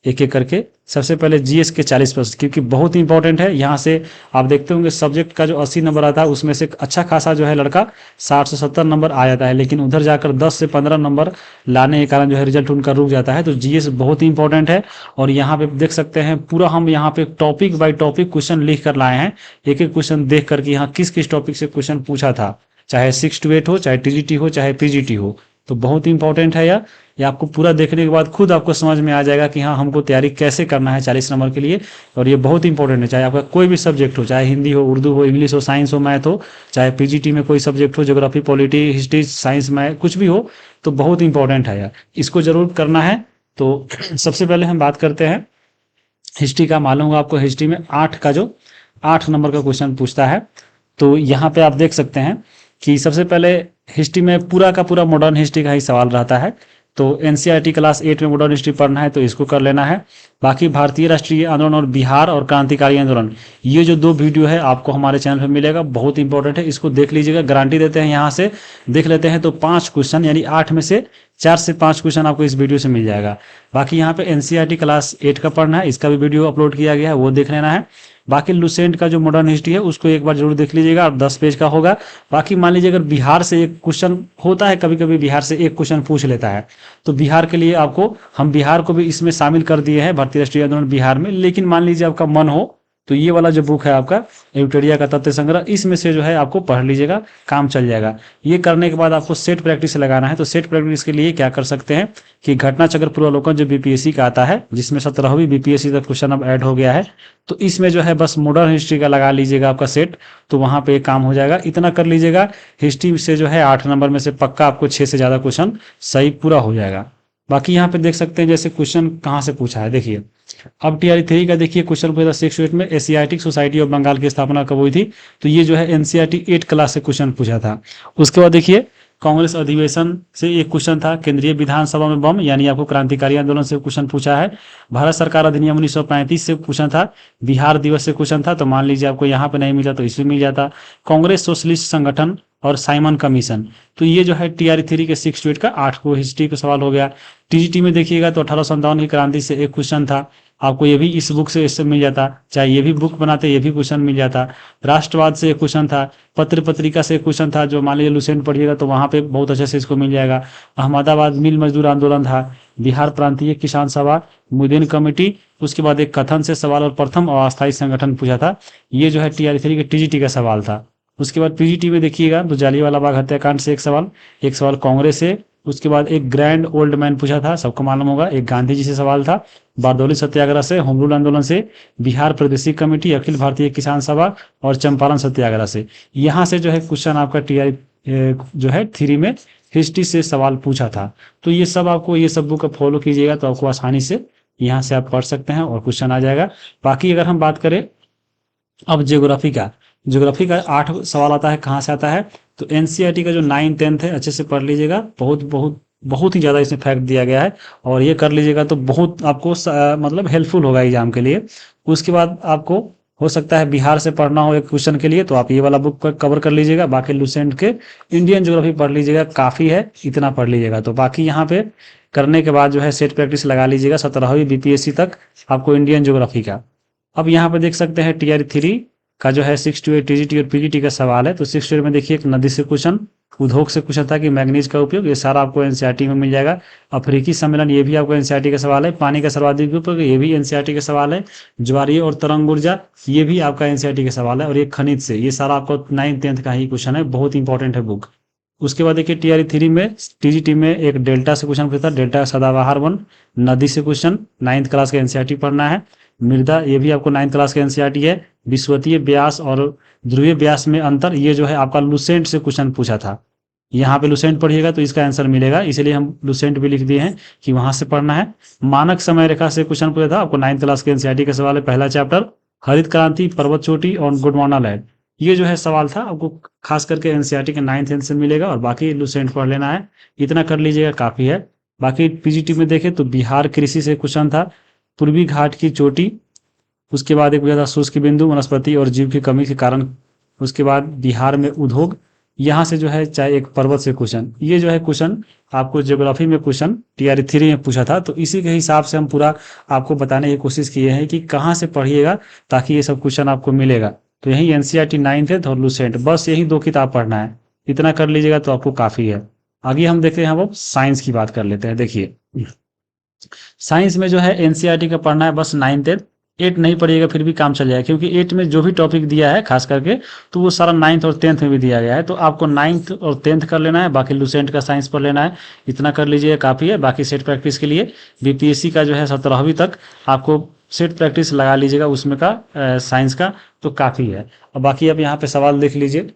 एक एक करके। सबसे पहले जीएस के 40%, क्योंकि बहुत ही इंपॉर्टेंट है। यहाँ से आप देखते होंगे सब्जेक्ट का जो 80 नंबर आता है, उसमें से अच्छा खासा जो है लड़का 60 से 70 नंबर आ जाता है, लेकिन उधर जाकर 10 से 15 नंबर लाने के कारण जो है रिजल्ट उनका रुक जाता है। तो जीएस बहुत ही इंपॉर्टेंट है। और यहाँ पे देख सकते हैं पूरा हम यहाँ पे टॉपिक बाय टॉपिक क्वेश्चन लिख कर लाए हैं, एक एक क्वेश्चन देख करके यहाँ किस किस टॉपिक से क्वेश्चन पूछा था, चाहे 6 to 8 हो, चाहे टीजीटी हो, चाहे पीजीटी हो। तो बहुत ही इंपॉर्टेंट है यह। ये आपको पूरा देखने के बाद खुद आपको समझ में आ जाएगा कि हाँ हमको तैयारी कैसे करना है 40 नंबर के लिए। और ये बहुत इंपॉर्टेंट है, चाहे आपका कोई भी सब्जेक्ट हो, चाहे हिंदी हो, उर्दू हो, इंग्लिश हो, साइंस हो, मैथ हो, चाहे पीजीटी में कोई सब्जेक्ट हो, geography, polity, history, science, math कुछ भी हो, तो बहुत इंपॉर्टेंट है यार, इसको जरूर करना है। तो सबसे पहले हम बात करते हैं हिस्ट्री का। मालूम होगा आपको हिस्ट्री में 8 नंबर का क्वेश्चन पूछता है। तो यहाँ पे आप देख सकते हैं कि सबसे पहले हिस्ट्री में पूरा का पूरा मॉडर्न हिस्ट्री का ही सवाल रहता है। तो एनसीईआरटी क्लास 8 में मॉडर्न हिस्ट्री पढ़ना है तो इसको कर लेना है। बाकी भारतीय राष्ट्रीय आंदोलन और बिहार और क्रांतिकारी आंदोलन, ये जो 2 वीडियो है आपको हमारे चैनल पे मिलेगा, बहुत इंपॉर्टेंट है, इसको देख लीजिएगा। गारंटी देते हैं, यहाँ से देख लेते हैं तो 5 क्वेश्चन यानी 8 में से 4 से 5 क्वेश्चन आपको इस वीडियो से मिल जाएगा। बाकी यहाँ पे एनसीईआरटी क्लास 8 का पढ़ना है, इसका भी वीडियो अपलोड किया गया है, वो देख लेना है। बाकी लुसेंट का जो मॉडर्न हिस्ट्री है उसको एक बार जरूर देख लीजिएगा, अब 10 पेज का होगा। बाकी मान लीजिए अगर बिहार से एक क्वेश्चन होता है, कभी कभी बिहार से एक क्वेश्चन पूछ लेता है, तो बिहार के लिए आपको हम बिहार को भी इसमें शामिल कर दिए हैं, भारतीय राष्ट्रीय आंदोलन बिहार में। लेकिन मान लीजिए आपका मन हो तो ये वाला जो बुक है आपका एविटेरिया का तथ्य संग्रह, इसमें से जो है आपको पढ़ लीजिएगा, काम चल जाएगा। ये करने के बाद आपको सेट प्रैक्टिस लगाना है। तो सेट प्रैक्टिस के लिए क्या कर सकते हैं कि घटना चक्र पूर्वावलोकन जो बीपीएससी का आता है, जिसमें 17वीं बीपीएससी का क्वेश्चन अब ऐड हो गया है, तो इसमें जो है बस मॉडर्न हिस्ट्री का लगा लीजिएगा आपका सेट, तो वहां पे काम हो जाएगा। इतना कर लीजिएगा, हिस्ट्री से जो है 8 नंबर में से पक्का आपको 6 से ज्यादा क्वेश्चन सही पूरा हो जाएगा। बाकी यहाँ पे देख सकते हैं जैसे क्वेश्चन कहाँ से पूछा है, देखिए अब टीआरई 3 का देखिए क्वेश्चन पूछा 6 में एशियाटिक सोसाइटी ऑफ बंगाल की स्थापना कब हुई थी, तो ये जो है एनसीईआरटी 8 क्लास से क्वेश्चन पूछा था। उसके बाद देखिए कांग्रेस अधिवेशन से एक क्वेश्चन था, केंद्रीय विधानसभा में बम यानी आपको क्रांतिकारी आंदोलन से क्वेश्चन पूछा है। भारत सरकार अधिनियम 1935 से क्वेश्चन था, बिहार दिवस से क्वेश्चन था, तो मान लीजिए आपको यहाँ पे नहीं मिला तो इसमें मिल जाता। कांग्रेस सोशलिस्ट संगठन और साइमन कमीशन, तो ये जो है टीआरई 3 के 6 to 8 का 8 को हिस्ट्री का सवाल हो गया। टीजीटी में देखिएगा तो 1857 की क्रांति से एक क्वेश्चन था, आपको ये भी इस बुक से इससे मिल जाता, चाहे ये भी बुक बनाते ये भी क्वेश्चन मिल जाता। राष्ट्रवाद से एक क्वेश्चन था, पत्र पत्रिका से एक क्वेश्चन था, जो मान लीजिए लुसेंट पढ़िएगा तो वहां पे बहुत अच्छे से इसको मिल जाएगा। अहमदाबाद मिल मजदूर आंदोलन था, बिहार प्रांतीय किसान सभा, मुदेन कमेटी, उसके बाद एक कथन से सवाल और प्रथम अस्थायी संगठन पूछा था, ये जो है टीआरई 3 के टीजीटी का सवाल था। उसके बाद पीजीटी में देखिएगा तो जालियांवाला बाग हत्याकांड से एक सवाल कांग्रेस से। उसके बाद एक ग्रैंड ओल्ड मैन पूछा था, सबको मालूम होगा, एक गांधी जी से सवाल था, बारदौली सत्याग्रह से, होम रूल आंदोलन से, बिहार प्रादेशिक कमेटी, अखिल भारतीय किसान सभा और चंपारण सत्याग्रह से। यहाँ से जो है क्वेश्चन आपका टीआरई जो है 3 में हिस्ट्री से सवाल पूछा था। तो ये सब आपको ये सब बुक फॉलो कीजिएगा तो आपको आसानी से यहाँ से आप पढ़ सकते हैं और क्वेश्चन आ जाएगा। बाकी अगर हम बात करें अब ज्योग्राफी का 8 सवाल आता है, कहाँ से आता है, तो एनसीईआरटी का जो 9, 10 है अच्छे से पढ़ लीजिएगा, बहुत बहुत बहुत ही ज़्यादा इसमें फैक्ट दिया गया है, और ये कर लीजिएगा तो बहुत आपको मतलब हेल्पफुल होगा एग्जाम के लिए। उसके बाद आपको हो सकता है बिहार से पढ़ना हो एक क्वेश्चन के लिए, तो आप ये वाला बुक कवर कर लीजिएगा। बाकी लुसेंट के इंडियन ज्योग्राफी पढ़ लीजिएगा, काफ़ी है, इतना पढ़ लीजिएगा। तो बाकी यहाँ पे करने के बाद जो है सेट प्रैक्टिस लगा लीजिएगा 17वीं बीपीएससी तक आपको इंडियन ज्योग्राफी का। अब यहाँ पे देख सकते हैं टीआरई 3 का जो है 6 to 8 टीजीटी और पीजीटी का सवाल है। तो 6 to 8 में देखिए एक नदी से क्वेश्चन, उद्योग से क्वेश्चन था कि मैग्नीज का उपयोग, ये सारा आपको एनसीईआरटी में मिल जाएगा। अफ्रीकी सम्मेलन, ये भी आपको एनसीईआरटी का सवाल है। पानी का सर्वाधिक उपयोग, ये भी एनसीईआरटी का सवाल है। ज्वारीय और तरंग ऊर्जा, ये भी आपका एनसीईआरटी का सवाल है। और ये खनिज से, ये सारा आपको 9, 10 का ही क्वेश्चन है, बहुत इंपॉर्टेंट है बुक। उसके बाद देखिए टीआरई 3 में टीजीटी में एक डेल्टा से क्वेश्चन पूछता है, डेल्टा सदाबहार वन, नदी से क्वेश्चन, 9th क्लास का एनसीईआरटी पढ़ना है। मृदा, ये भी आपको 9th क्लास का एनसीईआरटी है। विश्वतीय व्यास और ध्रुवीय व्यास में अंतर, ये जो है आपका लुसेंट से क्वेश्चन पूछा था। यहाँ पे लुसेंट पढ़िएगा तो इसका आंसर मिलेगा, इसलिए हम लुसेंट भी लिख दिए हैं कि वहां से पढ़ना है। मानक समय रेखा से क्वेश्चन पूछा था, आपको 9th क्लास के एनसीईआरटी का सवाल है, पहला चैप्टर, हरित क्रांति, पर्वत चोटी और गोंडवाना लैंड, ये जो है सवाल था, आपको खास करके एनसीईआरटी के 9th आंसर मिलेगा। और बाकी लुसेंट पढ़ लेना है, इतना कर लीजिएगा, काफी है। बाकी पीजीटी में देखें तो बिहार कृषि से क्वेश्चन था, पूर्वी घाट की चोटी, उसके बाद एक पूछा था शुष्क बिंदु, वनस्पति और जीव की कमी के कारण। उसके बाद बिहार में उद्योग, यहाँ से जो है चाहे एक पर्वत से क्वेश्चन, ये जो है क्वेश्चन आपको ज्योग्राफी में क्वेश्चन टीआरई 3 में पूछा था। तो इसी के हिसाब से हम पूरा आपको बताने की कोशिश किए हैं कि कहाँ से पढ़िएगा ताकि ये सब क्वेश्चन आपको मिलेगा। तो यही एनसीईआरटी 9th और लुसेंट, बस यही 2 किताब पढ़ना है, इतना कर लीजिएगा तो आपको काफी है। आगे हम देखते हैं, अब साइंस की बात कर लेते हैं। देखिए साइंस में जो है एनसीईआरटी का पढ़ना है बस 9th, 8 नहीं पढ़िएगा फिर भी काम चल जाएगा, क्योंकि 8 में जो भी टॉपिक दिया है खास करके तो वो सारा 9th और 10th में भी दिया गया है। तो आपको 9th और 10th कर लेना है, बाकी लुसेंट का साइंस पढ़ लेना है, इतना कर लीजिए काफ़ी है। बाकी सेट प्रैक्टिस के लिए बीपीएससी का जो है 17वीं तक आपको सेट प्रैक्टिस लगा लीजिएगा, उसमें का साइंस का, तो काफ़ी है। और बाकी अब यहाँ पे सवाल देख लीजिए,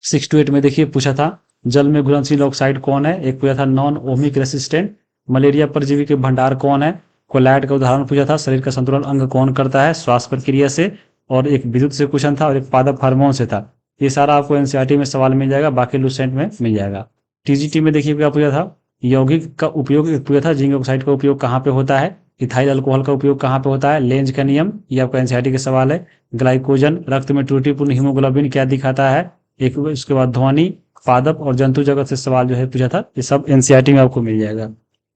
6 to 8 में देखिए पूछा था, जल में घुलनशील ऑक्साइड कौन है, एक पूछा था नॉन ओमिक रेसिस्टेंट, मलेरिया परजीवी के भंडार कौन है, कोलैड का उदाहरण पूछा था, शरीर का संतुलन अंग कौन करता है, श्वास प्रक्रिया से, और एक विद्युत से क्वेश्चन था, और एक पादप हार्मोन से था। ये सारा आपको एनसीईआरटी में सवाल मिल जाएगा, बाकी लुसेंट में मिल जाएगा। टीजीटी में देखिए क्या पूछा था, यौगिक का उपयोग एक पूछा था, जिंक ऑक्साइड का उपयोग कहाँ पे होता है, इथाइल अल्कोहल का उपयोग कहाँ पे होता है, लेंज का नियम, ये आपका एनसीईआरटी का सवाल है। ग्लाइकोजन रक्त में त्रुटिपूर्ण हीमोग्लोबिन क्या दिखाता है, एक उसके बाद ध्वनि, पादप और जंतु जगत से सवाल जो है पूछा था, ये सब एनसीईआरटी में आपको मिल जाएगा।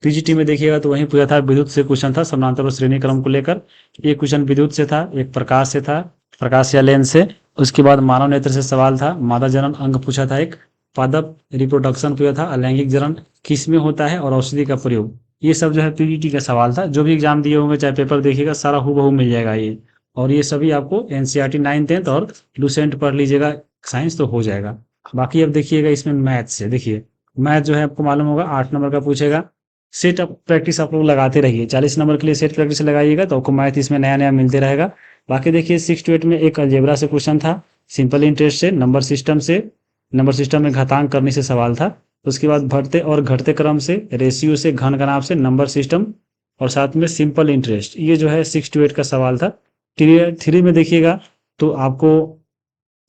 पीजीटी में देखिएगा तो वहीं पूछा था, विद्युत से क्वेश्चन था समानांतर और श्रेणी क्रम को लेकर। एक क्वेश्चन विद्युत से था, एक प्रकाश से था, प्रकाश या लेंस से। उसके बाद मानव नेत्र से सवाल था, मादा जनन अंग पूछा था एक, पादप रिप्रोडक्शन पूछा था, अलैंगिक जनन किस में होता है और औषधि का प्रयोग। ये सब जो है पीजीटी का सवाल था। जो भी एग्जाम दिए होंगे चाहे पेपर देखिएगा सारा हूबहू मिल जाएगा ये। और ये सभी आपको एनसीईआरटी 9th 10th और लुसेंट पढ़ लीजिएगा साइंस तो हो जाएगा। बाकी अब देखिएगा इसमें मैथ से, देखिए मैथ जो है आपको मालूम होगा 8 नंबर का पूछेगा। सेट अप प्रैक्टिस आप लोग लगाते रहिए, 40 नंबर के लिए सेट प्रैक्टिस लगाइएगा तो आपको मैथ इसमें नया नया मिलते रहेगा। बाकी देखिए 6 to 8 में एक अलजेब्रा से क्वेश्चन था, सिंपल इंटरेस्ट से, नंबर सिस्टम से, नंबर सिस्टम में घातांक करने से सवाल था। उसके बाद बढ़ते और घटते क्रम से, रेशियो से, घन घनाभ से, नंबर सिस्टम और साथ में सिंपल इंटरेस्ट, ये जो है 6 to 8 का सवाल था। टीयर 3 में देखिएगा तो आपको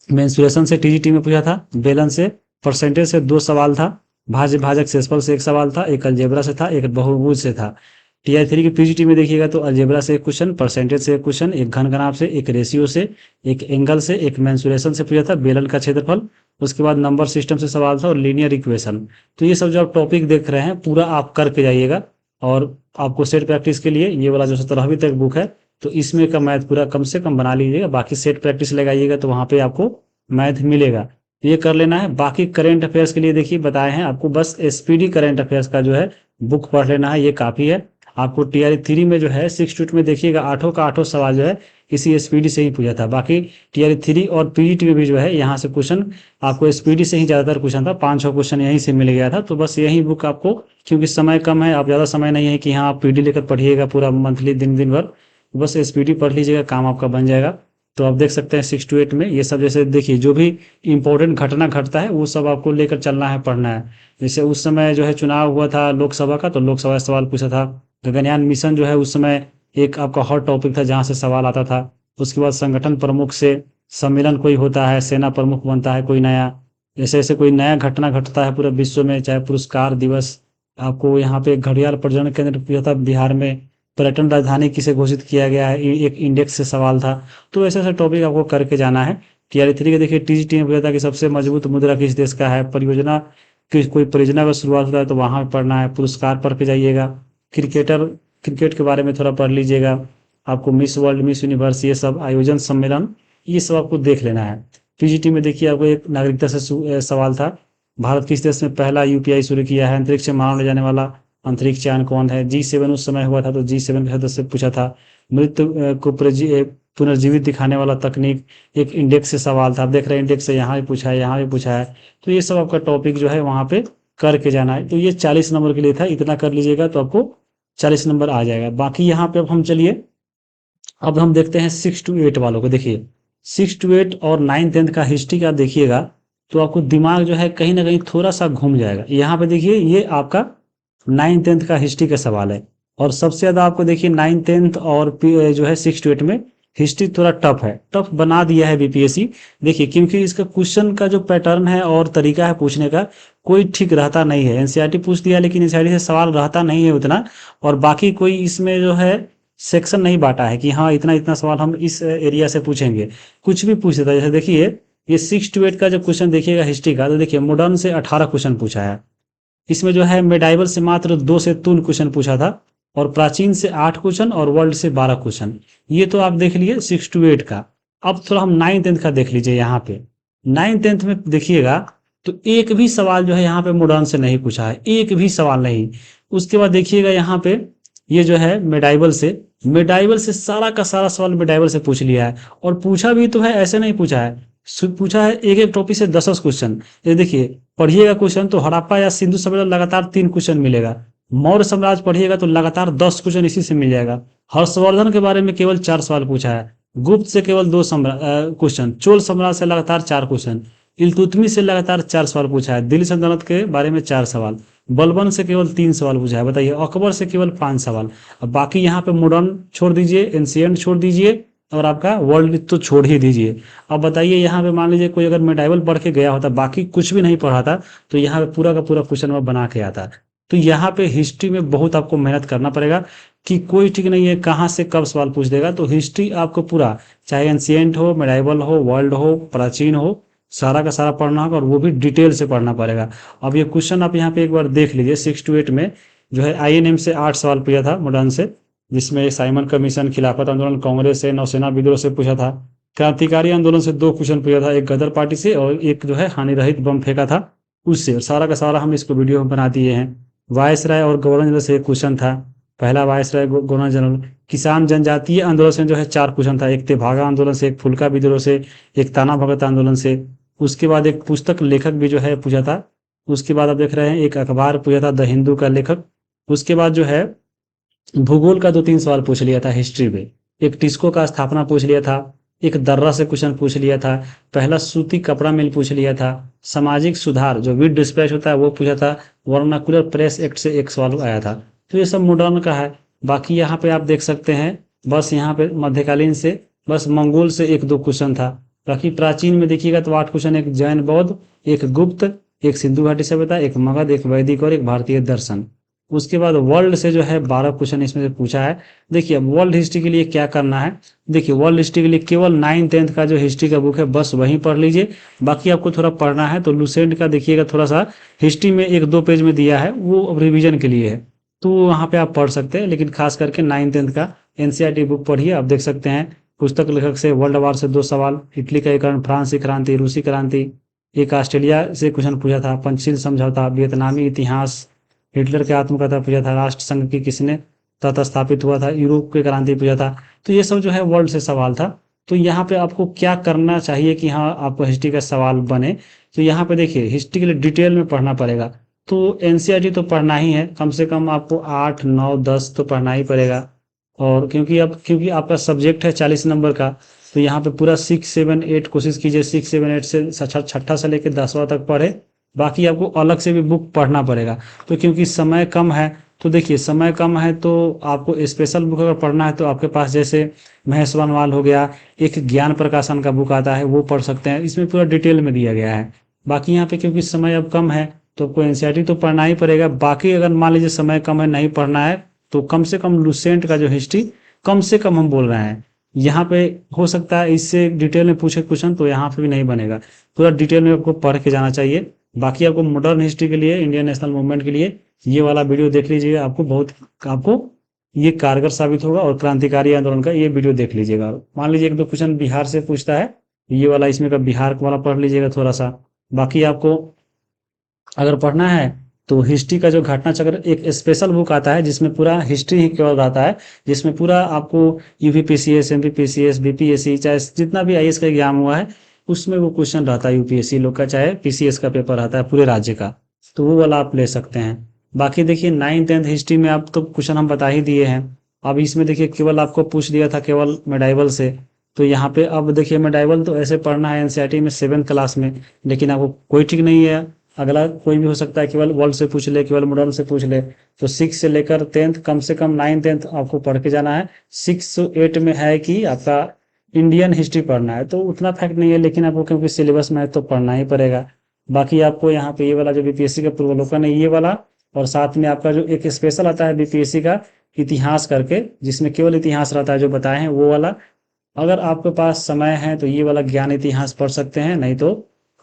मेंसुरेशन से टीजीटी में पूछा था, बेलन से, परसेंटेज से 2 सवाल था, भाज्य भाजक शेषफल से 1 सवाल था, एक अलजेब्रा से था, एक बहुभुज से था। टीआई 3 की पीजीटी में देखिएगा तो अलजेब्रा से एक क्वेश्चन, परसेंटेज से एक क्वेश्चन, एक घन घनाभ से, एक रेशियो से, एक एंगल से, एक मेंसुरेशन से पूछा था, बेलन का क्षेत्रफल। उसके बाद नंबर सिस्टम से सवाल था और लीनियर इक्वेशन। तो ये सब जो आप टॉपिक देख रहे हैं पूरा आप करके जाइएगा। और आपको सेट प्रैक्टिस के लिए ये वाला जो 17वीं तक बुक है तो इसमें का मैथ पूरा कम से कम बना लीजिएगा। बाकी सेट प्रैक्टिस लगाइएगा तो वहाँ पे आपको मैथ मिलेगा, ये कर लेना है। बाकी करेंट अफेयर्स के लिए देखिए बताए हैं आपको, बस एसपीडी करेंट अफेयर्स का जो है बुक पढ़ लेना है, ये काफ़ी है आपको। टीआरई 3 में जो है 6 to 8 में देखिएगा 8 का 8 सवाल जो है इसी एसपीडी से ही पूछा था। बाकी टीआरई 3 और पीजीटी में भी जो है यहाँ से क्वेश्चन आपको एसपीडी से ही ज़्यादातर क्वेश्चन था, 5-6 क्वेश्चन यहीं से मिल गया था। तो बस यही बुक आपको, क्योंकि समय कम है, आप ज़्यादा समय नहीं है कि हाँ आप पीडी लेकर पढ़िएगा पूरा मंथली दिन दिन भर, बस एसपीडी पढ़ लीजिएगा, काम आपका बन जाएगा। तो आप देख सकते हैं 6 to 8 में ये सब, जैसे देखिए जो भी इंपॉर्टेंट घटना घटता है वो सब आपको लेकर चलना है, पढ़ना है। जैसे उस समय जो है चुनाव हुआ था लोकसभा का, तो लोकसभा से सवाल पूछा था। गगनयान मिशन जो है उस समय एक आपका हॉट टॉपिक था जहाँ से सवाल आता था। उसके बाद संगठन प्रमुख से सम्मेलन कोई होता है, सेना प्रमुख बनता है कोई नया, जैसे जैसे कोई नया घटना घटता है पूरे विश्व में, चाहे पुरस्कार दिवस, आपको यहाँ पे घड़ियाल प्रजनन केंद्र पूछा था, बिहार में पर्यटन राजधानी किसे घोषित किया गया है, एक इंडेक्स से सवाल था। तो ऐसे ऐसे टॉपिक आपको करके जाना है। टीआरई 3 के देखिए टीजीटी में पूछा था कि सबसे मजबूत मुद्रा किस देश का है, परियोजना की कोई परियोजना का शुरुआत होता है तो वहाँ पढ़ना है, पुरस्कार पढ़ के जाइएगा। क्रिकेट के बारे में थोड़ा पढ़ लीजिएगा, आपको मिस वर्ल्ड, मिस यूनिवर्स, ये सब आयोजन सम्मेलन, ये सब आपको देख लेना है। पीजीटी में देखिए आपको एक नागरिकता से सवाल था, भारत किस देश में पहला यूपीआई शुरू किया है, अंतरिक्ष में मानव ले जाने वाला अंतरिक्ष यान कौन है, G7 उस समय हुआ था तो G7 के सदस्य से पूछा था। मृत्यु को पुनर्जीवित दिखाने वाला तकनीक, एक इंडेक्स से सवाल था। आप देख रहे हैं इंडेक्स से यहाँ भी पूछा है, यहाँ भी पूछा है। तो ये सब आपका टॉपिक जो है वहाँ पे करके जाना है। तो ये 40 नंबर के लिए था, इतना कर लीजिएगा तो आपको 40 नंबर आ जाएगा। बाकी यहाँ पे अब हम चलिए, अब हम देखते हैं 6 to 8 वालों को। देखिए 6 to 8 और 9th 10th का हिस्ट्री का देखिएगा तो आपको दिमाग जो है कहीं ना कहीं थोड़ा सा घूम जाएगा। यहाँ पे देखिए ये आपका 9th 10th का हिस्ट्री का सवाल है, और सबसे ज़्यादा आपको देखिए 9th 10th और जो है 6 to 8 में हिस्ट्री थोड़ा टफ है, टफ बना दिया है बीपीएससी। देखिए क्योंकि इसका क्वेश्चन का जो पैटर्न है और तरीका है पूछने का कोई ठीक रहता नहीं है। एनसीईआरटी पूछ दिया लेकिन एनसीईआरटी से सवाल रहता नहीं है उतना, और बाकी कोई इसमें जो है सेक्शन नहीं बांटा है कि हाँ इतना इतना सवाल हम इस एरिया से पूछेंगे, कुछ भी पूछ देता है। जैसे देखिए ये 6 to 8 का जो क्वेश्चन देखिएगा हिस्ट्री का, तो देखिए मॉडर्न से 18 क्वेश्चन पूछा है। इसमें जो है मेडाइवल से मात्र 2 से 3 क्वेश्चन पूछा था, और प्राचीन से 8 क्वेश्चन और वर्ल्ड से 12 क्वेश्चन। ये तो आप देख लिए 6 to 8 का। अब थोड़ा हम 9th 10th का देख लीजिए। यहाँ पे 9th 10th में देखिएगा तो एक भी सवाल जो है यहाँ पे मॉडर्न से नहीं पूछा है, एक भी सवाल नहीं। उसके बाद देखिएगा यहाँ पे ये जो है मेडाइवल से सारा का सारा सवाल मेडाइवल से पूछ लिया है, और पूछा भी तो है, ऐसे नहीं पूछा है, पूछा है एक एक टॉपिक से 10-10 क्वेश्चन। ये देखिए पढ़िएगा क्वेश्चन तो हड़प्पा या सिंधु सभ्यता लगातार 3 क्वेश्चन मिलेगा, मौर्य साम्राज्य पढ़िएगा तो लगातार 10 क्वेश्चन इसी से मिल जाएगा। हर्षवर्धन के बारे में केवल 4 सवाल पूछा है, गुप्त से केवल 2 क्वेश्चन, चोल सम्राट से लगातार 4 क्वेश्चन, इल्तुतमिश से लगातार 4 सवाल पूछा है, दिल्ली सल्तनत के बारे में 4 सवाल, बलबन से केवल 3 सवाल पूछा है। बताइए अकबर से केवल 5 सवाल। अब बाकी यहाँ पे मॉडर्न छोड़ दीजिए, एंशिएंट छोड़ दीजिए, और आपका वर्ल्ड तो छोड़ ही दीजिए। अब बताइए यहाँ पे मान लीजिए कोई अगर मेडाइवल पढ़ के गया होता, बाकी कुछ भी नहीं पढ़ा था, तो यहाँ पे पूरा का पूरा क्वेश्चन बना के आता। तो यहाँ पे हिस्ट्री में बहुत आपको मेहनत करना पड़ेगा कि कोई ठीक नहीं है कहाँ से कब सवाल पूछ देगा। तो हिस्ट्री आपको पूरा, चाहे एंशिएंट हो, मेडाइवल हो, वर्ल्ड हो, प्राचीन हो, सारा का सारा पढ़ना होगा और वो भी डिटेल से पढ़ना पड़ेगा। अब ये क्वेश्चन आप यहाँ पे एक बार देख लीजिए, 6 to 8 में जो है INM से 8 सवाल पूछा था मॉडर्न से, जिसमें साइमन कमीशन, खिलाफत आंदोलन, कांग्रेस से, नौसेना विद्रोह से पूछा था। क्रांतिकारी आंदोलन से 2 क्वेश्चन पूछा था, एक गदर पार्टी से और एक जो है हानि रहित बम फेंका था उससे। सारा का सारा हम इसको वीडियो में बना दिए हैं। वायसराय और गवर्नर जनरल से एक क्वेश्चन था, पहला वायसराय गवर्नर जनरल। किसान जनजातीय आंदोलन से जो है 4 क्वेश्चन था, एक तेभागा आंदोलन से, एक फुल्का विद्रोह से, एक ताना भगत आंदोलन से। उसके बाद एक पुस्तक लेखक भी जो है पूछा था। उसके बाद आप देख रहे हैं एक अखबार पूछा था, द हिंदू का लेखक। उसके बाद जो है भूगोल का 2-3 सवाल पूछ लिया था हिस्ट्री में, एक टिस्को का स्थापना पूछ लिया था, एक दर्रा से क्वेश्चन पूछ लिया था, पहला सूती कपड़ा मिल पूछ लिया था, सामाजिक सुधार जो विद डिस्पैच होता है वो पूछा था, वर्नाकुलर प्रेस एक्ट से एक सवाल आया था। तो ये सब मॉडर्न का है। बाकी यहाँ पे आप देख सकते हैं, बस यहाँ पे मध्यकालीन से बस मंगोल से 1-2 क्वेश्चन था। बाकी प्राचीन में देखिएगा तो 8 क्वेश्चन, एक जैन बौद्ध, एक गुप्त, एक सिंधु घाटी सभ्यता, एक मगध, एक वैदिक और एक भारतीय दर्शन। उसके बाद वर्ल्ड से जो है 12 क्वेश्चन इसमें से पूछा है। देखिए अब वर्ल्ड हिस्ट्री के लिए क्या करना है, देखिए वर्ल्ड हिस्ट्री के लिए केवल 9th-10th का जो हिस्ट्री का बुक है बस वहीं पढ़ लीजिए। बाकी आपको थोड़ा पढ़ना है तो लुसेंट का देखिएगा, थोड़ा सा हिस्ट्री में 1-2 पेज में दिया है, वो अब रिविजन के लिए है, तो वहाँ पे आप पढ़ सकते हैं। लेकिन खास करके 9th-10th का NCERT बुक पढ़िए। आप देख सकते हैं पुस्तक लेखक से वर्ल्ड वार से 2 सवाल, इटली का एकीकरण, फ्रांस की क्रांति, रूसी क्रांति, एक ऑस्ट्रेलिया से क्वेश्चन पूछा था, पंचशील समझौता, वियतनामी इतिहास, हिटलर के आत्मकथा पूछा था, राष्ट्र संघ की किसने तथा स्थापित हुआ था, यूरोप की क्रांति पूछा था। तो ये सब जो है वर्ल्ड से सवाल था। तो यहाँ पे आपको क्या करना चाहिए कि हाँ आपको हिस्ट्री का सवाल बने, तो यहाँ पे देखिए हिस्ट्री के लिए डिटेल में पढ़ना पड़ेगा। तो NCERT तो पढ़ना ही है, कम से कम आपको 8, 9, 10 तो पढ़ना ही पड़ेगा। और क्योंकि आपका सब्जेक्ट है 40 नंबर का, तो यहाँ पे पूरा 6, 7, 8 कोशिश कीजिए 6, 7, 8 से छठा से लेकर 10वां तक पढ़े। बाकी आपको अलग से भी बुक पढ़ना पड़ेगा। तो क्योंकि समय कम है, तो देखिए समय कम है तो आपको स्पेशल बुक अगर पढ़ना है तो आपके पास जैसे महेश वनवाल हो गया, एक ज्ञान प्रकाशन का बुक आता है वो पढ़ सकते हैं, इसमें पूरा डिटेल में दिया गया है। बाकी यहाँ पे क्योंकि समय अब कम है तो आपको NCERT तो पढ़ना ही पड़ेगा। बाकी अगर मान लीजिए समय कम है, नहीं पढ़ना है, तो कम से कम लुसेंट का जो हिस्ट्री, कम से कम हम बोल रहे हैं, यहाँ पे हो सकता है इससे डिटेल में पूछे क्वेश्चन तो यहाँ पे भी नहीं बनेगा, पूरा डिटेल में आपको पढ़ के जाना चाहिए। बाकी आपको मॉडर्न हिस्ट्री के लिए, इंडियन नेशनल मूवमेंट के लिए ये वाला वीडियो देख लीजिएगा, आपको ये कारगर साबित होगा। और क्रांतिकारी आंदोलन का ये वीडियो देख लीजिएगा। मान लीजिए 1-2 क्वेश्चन बिहार से पूछता है, ये वाला इसमें का बिहार वाला पढ़ लीजिएगा थोड़ा सा। बाकी आपको अगर पढ़ना है तो हिस्ट्री का जो घटना चक्र एक स्पेशल बुक आता है जिसमें पूरा हिस्ट्री ही केवल आता है, जिसमें पूरा आपको UPPCS, MPPCS, BPSC, चाहे जितना भी IAS का एग्जाम हुआ है उसमें वो क्वेश्चन रहता है, UPSC लोग का, चाहे PCS का पेपर आता है पूरे राज्य का, तो वो वाला आप ले सकते हैं। बाकी देखिए 9th-10th हिस्ट्री में आप तो क्वेश्चन हम बता ही दिए हैं। अब इसमें देखिए केवल आपको पूछ दिया था केवल मेडाइवल से, तो यहाँ पे अब देखिए मेडाइवल तो ऐसे पढ़ना है NCERT में 7th क्लास में, लेकिन आपको कोई ठीक नहीं है, अगला कोई भी हो सकता है, केवल वर्ल्ड से पूछ ले, केवल मॉडर्न से पूछ ले। तो 6 से लेकर 10th, कम से कम 9th-10th आपको पढ़ के जाना है। 6 to 8 में है कि आपका इंडियन हिस्ट्री पढ़ना है, तो उतना फैक्ट नहीं है, लेकिन आपको क्योंकि सिलेबस में है तो पढ़ना ही पड़ेगा। बाकी आपको यहाँ पे ये वाला जो BPSC का पूर्वावलोकन है ये वाला, और साथ में आपका जो एक स्पेशल आता है BPSC का इतिहास करके, जिसमें केवल इतिहास रहता है जो बताए हैं वो वाला, अगर आपके पास समय है तो ये वाला ज्ञान इतिहास पढ़ सकते हैं, नहीं तो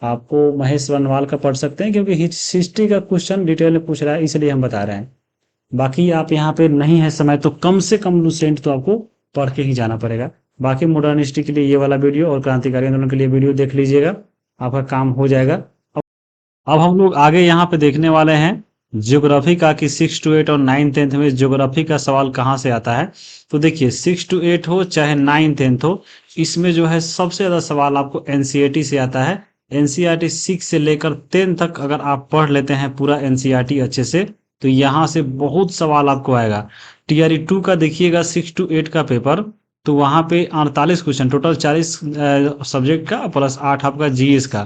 आपको महेश वनवाल का पढ़ सकते हैं, क्योंकि हिस्ट्री का क्वेश्चन डिटेल में पूछ रहा है इसलिए हम बता रहे हैं। बाकी आप यहाँ पे नहीं है समय तो कम से कम लुसेंट तो आपको पढ़ के ही जाना पड़ेगा। बाकी मॉडर्न हिस्ट्री के लिए ये वाला वीडियो और क्रांतिकारी आंदोलन के लिए वीडियो देख लीजिएगा, आपका काम हो जाएगा। अब हम लोग आगे यहाँ पे देखने वाले हैं ज्योग्राफी का, कि 6 to 8 और 9th-10th में ज्योग्राफी का सवाल कहाँ से आता है। तो देखिए 6 to 8 हो चाहे 9th-10th हो, इसमें जो है सबसे ज़्यादा सवाल आपको NCERT से आता है। NCERT 6 से लेकर 10 तक अगर आप पढ़ लेते हैं पूरा NCERT अच्छे से, तो यहाँ से बहुत सवाल आपको आएगा। TRE 2 का देखिएगा 6 to 8 का पेपर, तो वहाँ पे 48 क्वेश्चन, टोटल 40 सब्जेक्ट का प्लस 8 आपका GS का,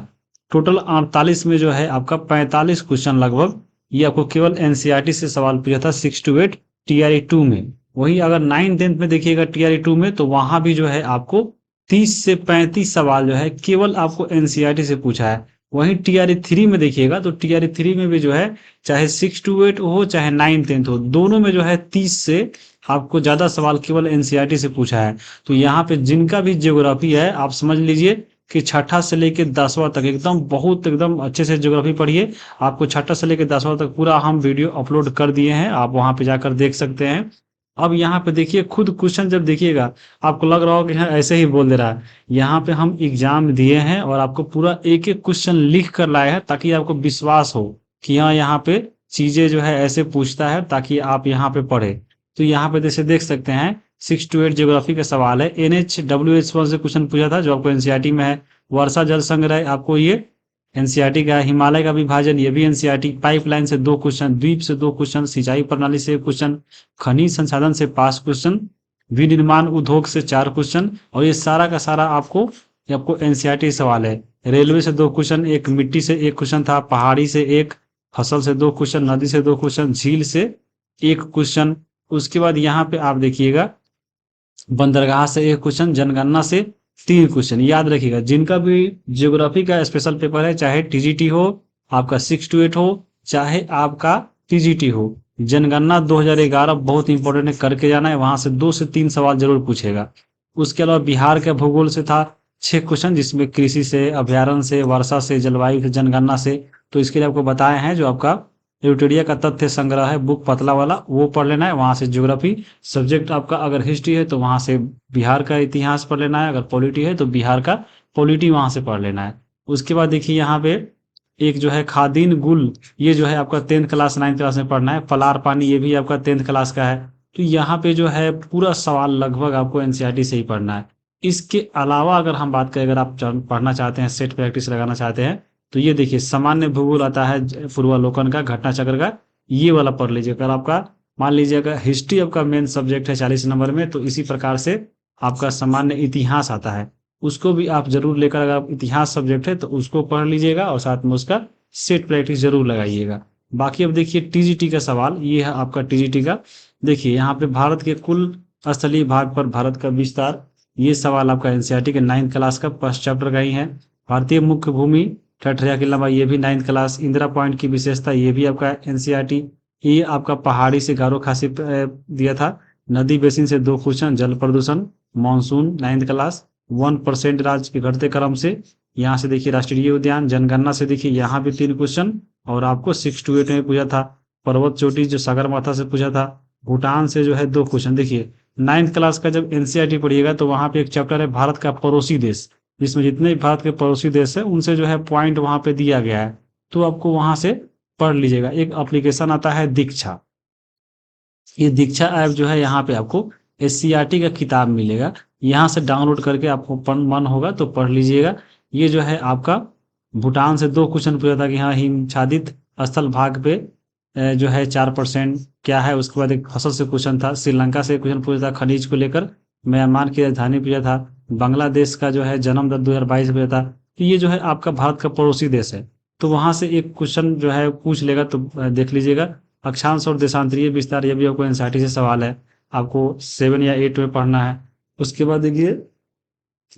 टोटल 48 में जो है आपका 45 क्वेश्चन लगभग ये आपको केवल NCERT से सवाल पूछा था 6 to 8 TRE 2 में। वही अगर 9th-10th में देखिएगा TRE 2 में, तो वहां भी जो है आपको 30 से 35 सवाल जो है केवल आपको NCERT से पूछा है। वहीं टीआरई 3 में देखिएगा तो टीआरई 3 में भी जो है चाहे 6 to 8 हो चाहे 9 10 हो, दोनों में जो है 30 से आपको ज्यादा सवाल केवल एनसीईआरटी से पूछा है। तो यहाँ पे जिनका भी ज्योग्राफी है आप समझ लीजिए कि छठा से लेके 10वां तक एकदम बहुत एकदम अच्छे से ज्योग्राफी पढ़िए। आपको छठा से लेके 10वां तक पूरा हम वीडियो अपलोड कर दिए हैं, आप वहां पे जाकर देख सकते हैं। अब यहाँ पे देखिए खुद क्वेश्चन जब देखिएगा आपको लग रहा हो कि हाँ ऐसे ही बोल दे रहा है। यहाँ पे हम एग्जाम दिए हैं और आपको पूरा एक एक क्वेश्चन लिख कर लाए हैं ताकि आपको विश्वास हो कि हाँ यहाँ पे चीजें जो है ऐसे पूछता है, ताकि आप यहाँ पे पढ़े। तो यहाँ पे जैसे देख सकते हैं 6 to 8 ज्योग्राफी का सवाल है। NHWH1 से क्वेश्चन पूछा था जो आपको एनसीईआरटी में है। वर्षा जल संग्रह आपको ये एनसीईआरटी का है। हिमालय का विभाजन ये भी एनसीईआरटी। पाइपलाइन से 2 क्वेश्चन, द्वीप से 2 क्वेश्चन, सिंचाई प्रणाली से 1 क्वेश्चन, खनिज संसाधन से 5 क्वेश्चन, विनिर्माण उद्योग से 4 क्वेश्चन, और ये सारा का सारा आपको एनसीईआरटी सवाल है। रेलवे से 2 क्वेश्चन, एक मिट्टी से 1 क्वेश्चन था, पहाड़ी से 1, फसल से 2 क्वेश्चन, नदी से 2 क्वेश्चन, झील से 1 क्वेश्चन। उसके बाद यहाँ पे आप देखिएगा बंदरगाह से 1 क्वेश्चन, जनगणना से 3 क्वेश्चन। याद रखिएगा जिनका भी ज्योग्राफी का स्पेशल पेपर है, चाहे टीजीटी हो, आपका 6 to 8 हो, चाहे आपका टीजीटी हो, जनगणना 2011 बहुत इंपॉर्टेंट है, करके जाना है। वहां से 2 से 3 सवाल जरूर पूछेगा। उसके अलावा बिहार के भूगोल से था 6 क्वेश्चन, जिसमें कृषि से, अभ्यारण्य से, वर्षा से, जलवायु से, जनगणना से। तो इसके लिए आपको बताए हैं जो आपका यूटेरिया का तथ्य संग्रह है, बुक पतला वाला, वो पढ़ लेना है। वहां से ज्योग्राफी सब्जेक्ट आपका अगर हिस्ट्री है तो वहां से बिहार का इतिहास पढ़ लेना है, अगर पॉलिटी है तो बिहार का पॉलिटी वहां से पढ़ लेना है। उसके बाद देखिए यहाँ पे एक जो है खादीन गुल, ये जो है आपका 10th क्लास 9th क्लास में पढ़ना है। फलार पानी ये भी आपका 10th क्लास का है। तो यहाँ पे जो है पूरा सवाल लगभग आपको एनसीईआरटी से ही पढ़ना है। इसके अलावा अगर हम बात करें, अगर आप पढ़ना चाहते हैं, सेट प्रैक्टिस लगाना चाहते हैं, तो ये देखिए सामान्य भूगोल आता है, पूर्वालोकन का, घटना चक्र का, ये वाला पढ़ लीजिए। अगर आपका मान लीजिए अगर हिस्ट्री आपका मेन सब्जेक्ट है 40 नंबर में, तो इसी प्रकार से आपका सामान्य इतिहास आता है, उसको भी आप जरूर लेकर, अगर आप इतिहास सब्जेक्ट है तो उसको पढ़ लीजिएगा और साथ में उसका सेट प्रैक्टिस जरूर लगाइएगा। बाकी अब देखिए टीजीटी का सवाल, ये है आपका टीजीटी का। देखिए यहाँ पे भारत के कुल स्थलीय भाग पर भारत का विस्तार, ये सवाल आपका एनसीईआरटी के 9th क्लास का फर्स्ट चैप्टर का ही है। भारतीय मुख्य भूमि ठठरिया की लंबाई, ये भी 9th क्लास। इंदिरा पॉइंट की विशेषता, ये भी आपका एनसीईआरटी। ये आपका पहाड़ी से गारो खासी दिया था। नदी बेसिन से 2 क्वेश्चन, जल प्रदूषण, मानसून 9th क्लास। 1% राज्य के घटते क्रम से, यहाँ से देखिए राष्ट्रीय उद्यान। जनगणना से देखिए यहाँ भी 3 क्वेश्चन, और आपको 6 to 8 में पूछा था। पर्वत चोटी जो सागरमाथा से पूछा था। भूटान से जो है 2 क्वेश्चन। देखिए 9th क्लास का जब एनसीईआरटी पढ़िएगा तो वहां पे एक चैप्टर है भारत का पड़ोसी देश, जिसमें जितने भी भारत के पड़ोसी देश है उनसे जो है पॉइंट वहां पे दिया गया है, तो आपको वहां से पढ़ लीजिएगा। एक एप्लीकेशन आता है दीक्षा, ये दीक्षा ऐप जो है यहाँ पे आपको एससीईआरटी का किताब मिलेगा, यहाँ से डाउनलोड करके आपको मन होगा तो पढ़ लीजिएगा। ये जो है आपका भूटान से 2 क्वेश्चन पूछा था कि हाँ हिमच्छादित स्थल भाग पे जो है 4% क्या है। उसके बाद एक फसल से क्वेश्चन था। श्रीलंका से क्वेश्चन पूछा था खनिज को लेकर। म्यांमार की राजधानी पूछा था। बांग्लादेश का जो है जन्म दर 2022 पूछा था। तो ये जो है आपका भारत का पड़ोसी देश है, तो वहां से एक क्वेश्चन जो है पूछ लेगा, तो देख लीजिएगा। अक्षांश और देशांतरीय विस्तार, ये भी आपको एनसीईआरटी से सवाल है, आपको 7 या 8 में पढ़ना है। उसके बाद देखिए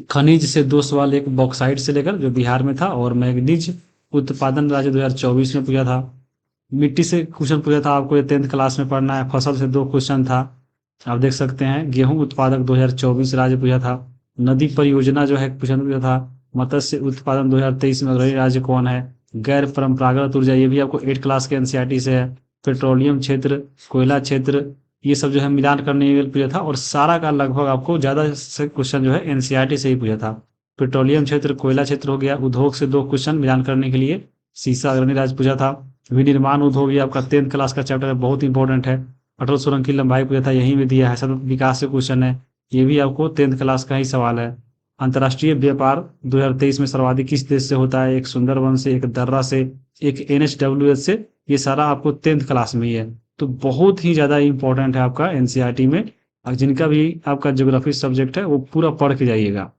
खनिज से 2 सवाल, एक बॉक्साइट से लेकर जो बिहार में था, और मैग्नीज उत्पादन राज्य 2024 में पूछा था। मिट्टी से क्वेश्चन पूछा था, आपको ये 10th क्लास में पढ़ना है। फसल से 2 क्वेश्चन था, आप देख सकते हैं। गेहूं उत्पादक 2024 राज्य पूछा था। नदी परियोजना जो है क्वेश्चन पूछा था। मत्स्य उत्पादन 2023 में अग्रणी राज्य कौन है। गैर परंपरागत ऊर्जा, ये भी आपको 8 क्लास के एनसीईआरटी से है। पेट्रोलियम क्षेत्र, कोयला क्षेत्र, ये सब जो है मिलान करने के लिए पूछा था, और सारा का लगभग आपको ज्यादा से क्वेश्चन जो है एनसीईआरटी से ही पूछा था। पेट्रोलियम क्षेत्र, कोयला क्षेत्र हो गया। उद्योग से 2 क्वेश्चन मिलान करने के लिए, सीसा अग्रणी राज्य पूछा था। विनिर्माण उद्योग, ये आपका 10th क्लास का चैप्टर है, बहुत इंपॉर्टेंट है। अटल सुरंग की लंबाई पूछा था, यहीं में दिया है। सतत विकास से क्वेश्चन है, ये भी आपको 10th क्लास का ही सवाल है। अंतर्राष्ट्रीय व्यापार 2023 में सर्वाधिक किस देश से होता है। एक सुंदरवन से, एक दर्रा से, एक NHWH से। ये सारा आपको 10th क्लास में ही है, तो बहुत ही ज्यादा इंपॉर्टेंट है आपका एनसीईआरटी में। और जिनका भी आपका ज्योग्राफी सब्जेक्ट है वो पूरा पढ़ के जाइएगा।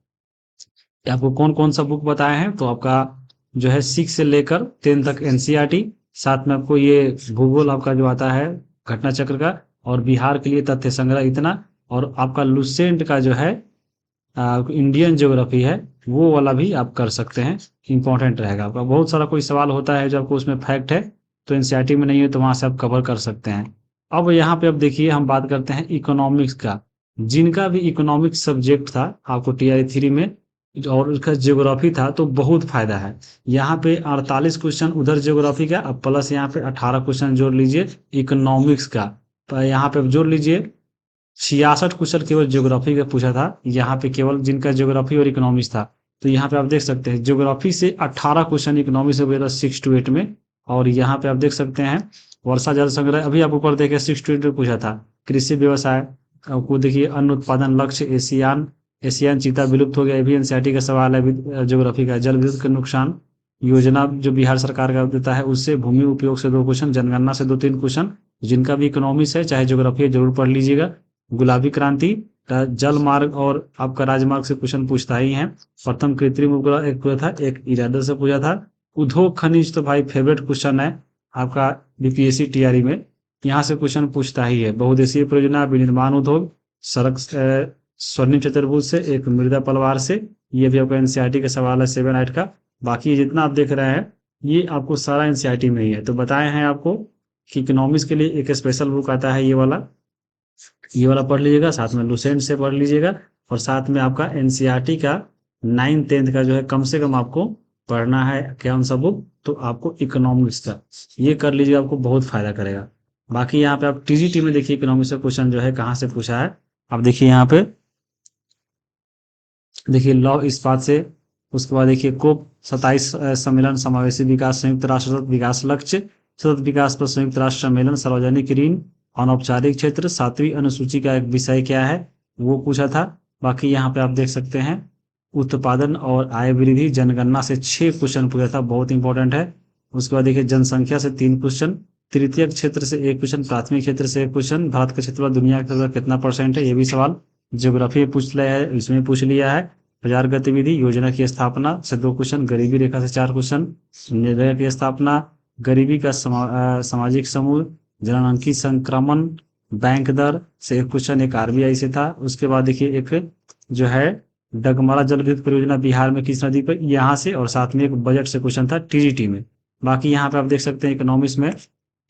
आपको कौन कौन सा बुक बताए हैं, तो आपका जो है 6 से लेकर 10 तक एनसीईआरटी, साथ में आपको ये भूगोल आपका जो आता है घटना चक्र का, और बिहार के लिए तथ्य संग्रह इतना, और आपका लुसेंट का जो है इंडियन ज्योग्राफी है वो वाला भी आप कर सकते हैं, इंपॉर्टेंट रहेगा आपका। बहुत सारा कोई सवाल होता है जो आपको उसमें फैक्ट है तो एनसीईआरटी में नहीं है तो वहां से आप कवर कर सकते हैं। अब यहाँ पे अब देखिए हम बात करते हैं इकोनॉमिक्स का। जिनका भी इकोनॉमिक्स सब्जेक्ट था आपको टीआई 3 में और उसका ज्योग्राफी था तो बहुत फायदा है। यहाँ पे 48 क्वेश्चन उधर ज्योग्राफी का, अब प्लस यहाँ पे 18 क्वेश्चन जोड़ लीजिए इकोनॉमिक्स का, तो यहाँ पे जोड़ लीजिए 66 क्वेश्चन केवल ज्योग्राफी का पूछा था यहाँ पे, केवल जिनका ज्योग्राफी और इकोनॉमिक्स था। तो यहाँ पे आप देख सकते हैं ज्योग्राफी से 18 क्वेश्चन इकोनॉमिक्स से पूछा था 6 to 8 में। और यहाँ पे आप देख सकते हैं वर्षा जल संग्रह, अभी आप ऊपर देखे 6 to 8 में पूछा था। कृषि व्यवसाय आपको देखिए, अन्न उत्पादन लक्ष्य, एशियान चीता विलुप्त हो गया, ये भी एनसीईआरटी का सवाल है ज्योग्राफी का। जल विद्युत का नुकसान योजना जो बिहार सरकार का देता है उससे, भूमि उपयोग से 2 क्वेश्चन, जनगणना से 2-3 क्वेश्चन। जिनका भी इकोनॉमिक्स है चाहे ज्योग्राफी है जरूर पढ़ लीजिएगा। गुलाबी क्रांति का जल मार्ग और आपका राजमार्ग से क्वेश्चन पूछता ही है। प्रथम कृत्रिम उपग्रह एक पूछा था, एक इरादे से पूछा था। उद्योग खनिज तो भाई फेवरेट क्वेश्चन है आपका बीपीएससी टीआरई में, यहाँ से क्वेश्चन पूछता ही है। बहुउद्देशीय परियोजना, विनिर्माण उद्योग, सड़क, स्वर्णिम चतुर्भुज से, एक मृदा पलवार से, ये भी आपका एनसीईआरटी का सवाल है 7-8 का। बाकी जितना आप देख रहे हैं ये आपको सारा एनसीईआरटी में ही है। तो बताए हैं आपको कि इकोनॉमिक्स के लिए एक स्पेशल बुक आता है, ये वाला पढ़ लीजिएगा, साथ में लुसेंट से पढ़ लीजिएगा, और साथ में आपका एनसीईआरटी का 9th-10th का जो है कम से कम आपको पढ़ना है। कौन सा बुक? तो आपको इकोनॉमिक्स का, ये कर लीजिए, आपको बहुत फायदा करेगा। बाकी यहाँ पे आप टीजीटी में देखिए इकोनॉमिक्स का क्वेश्चन जो है कहाँ से पूछा है। आप देखिए यहाँ पे देखिए लौ इस्पात से, उसके बाद देखिए कोप 27 सम्मेलन, समावेशी विकास, संयुक्त राष्ट्र सतत विकास लक्ष्य, सतत विकास पर संयुक्त राष्ट्र सम्मेलन, सार्वजनिक ऋण, अनौपचारिक क्षेत्र, 7वीं अनुसूची का एक विषय क्या है वो पूछा था। बाकी यहाँ पे आप देख सकते हैं उत्पादन और आय वृद्धि, जनगणना से 6 क्वेश्चन पूछा था, बहुत इंपॉर्टेंट है। उसके बाद देखिए जनसंख्या से 3 क्वेश्चन, तृतीय क्षेत्र से 1 क्वेश्चन, प्राथमिक क्षेत्र से 1 क्वेश्चन, भारत का क्षेत्रफल दुनिया का कितना % है, ये भी सवाल ज्योग्राफी में पूछ लिया है, इसमें पूछ लिया है। बाजार गतिविधि, योजना की स्थापना से 2 क्वेश्चन, गरीबी रेखा से 4 क्वेश्चन, निर्णय की स्थापना, गरीबी का सामाजिक समूह, जननांकी संक्रमण, बैंक दर से 1 क्वेश्चन, एक आरबीआई से था। उसके बाद देखिए एक जो है डगमारा जल विद्युत परियोजना बिहार में किस नदी पर, यहाँ से, और साथ में एक बजट से क्वेश्चन था टीजीटी में। बाकी यहाँ पे आप देख सकते हैं इकोनॉमिक्स में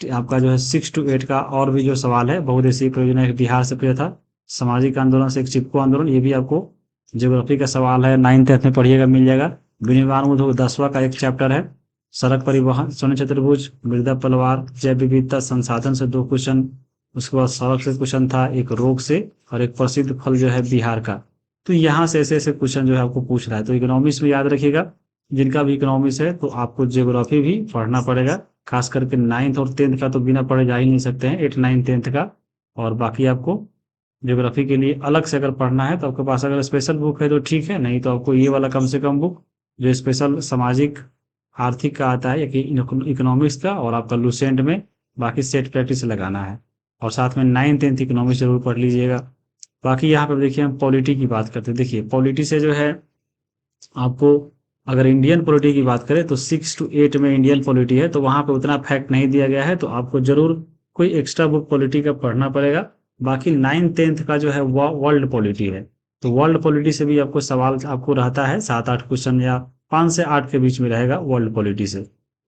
आपका जो है 6 to 8 का और भी जो सवाल है, बहुउद्देशीय परियोजना एक बिहार से पूछा था, सामाजिक आंदोलन से एक चिपको आंदोलन, ये भी आपको ज्योग्राफी का सवाल है, 9th-10th में पढ़िएगा, मिल जाएगा। विनिर्माण उद्योग 10वां का एक चैप्टर है। सड़क परिवहन, स्वर्ण चतुर्भुज, मृदा पलवार, जैव विविधता संसाधन से 2 क्वेश्चन। उसके बाद सड़क से क्वेश्चन था, एक रोग से, और एक प्रसिद्ध फल जो है बिहार का। तो यहाँ से ऐसे ऐसे क्वेश्चन जो है आपको पूछ रहा है। तो इकोनॉमिक्स में याद रखिएगा, जिनका भी इकोनॉमिक्स है तो आपको ज्योग्राफी भी पढ़ना पड़ेगा, खास करके 9th और 10th का तो बिना पढ़े जा ही नहीं सकते हैं, 8, 9, 10th का। और बाकी आपको ज्योग्राफी के लिए अलग से अगर पढ़ना है तो आपके पास अगर स्पेशल बुक है तो ठीक है, नहीं तो आपको ये वाला कम से कम बुक जो स्पेशल सामाजिक आर्थिक का आता है या कि इकोनॉमिक्स का, और आपका लुसेंट में बाकी सेट प्रैक्टिस लगाना है। और साथ में 9th-10th इकोनॉमिक्स जरूर पढ़ लीजिएगा। बाकी यहाँ पर देखिए हम पॉलिटी की बात करते हैं। देखिए पॉलिटी से जो है आपको, अगर इंडियन पॉलिटी की बात करें तो 6 to 8 में इंडियन पॉलिटी है, तो वहाँ पे उतना फैक्ट नहीं दिया गया है, तो आपको जरूर कोई एक्स्ट्रा बुक पॉलिटी का पढ़ना पड़ेगा। बाकी 9th-10th का जो है वो वर्ल्ड पॉलिटी है, तो वर्ल्ड पॉलिटी से भी आपको सवाल आपको रहता है 7-8 क्वेश्चन, या 5 से 8 के बीच में रहेगा वर्ल्ड पॉलिटी से।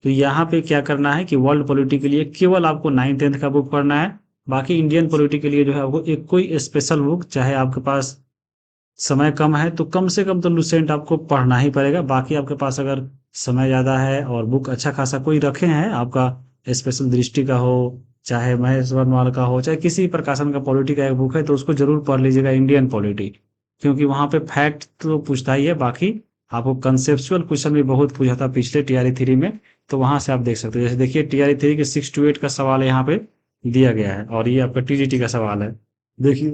तो यहाँ पे क्या करना है कि वर्ल्ड पॉलिटी के लिए केवल आपको 9th-10th का बुक पढ़ना है। बाकी इंडियन पॉलिटी के लिए जो है आपको एक कोई स्पेशल बुक, चाहे आपके पास समय कम है तो कम से कम तो लुसेंट आपको पढ़ना ही पड़ेगा। बाकी आपके पास अगर समय ज़्यादा है और बुक अच्छा खासा कोई रखे हैं आपका, स्पेशल दृष्टि का हो, चाहे महेश वर्णवाल का हो, चाहे किसी प्रकाशन का पॉलिटी का एक बुक है, तो उसको जरूर पढ़ लीजिएगा, इंडियन पॉलिटी, क्योंकि वहाँ पे फैक्ट तो पूछता ही है। बाकी आपको कंसेप्चुअल क्वेश्चन भी बहुत पूछा था पिछले टीआरई 3 में, तो वहाँ से आप देख सकते हो। जैसे देखिए टीआरई 3 के 6 to 8 का सवाल यहाँ पे दिया गया है, और ये आपका टीजीटी का सवाल है। देखिए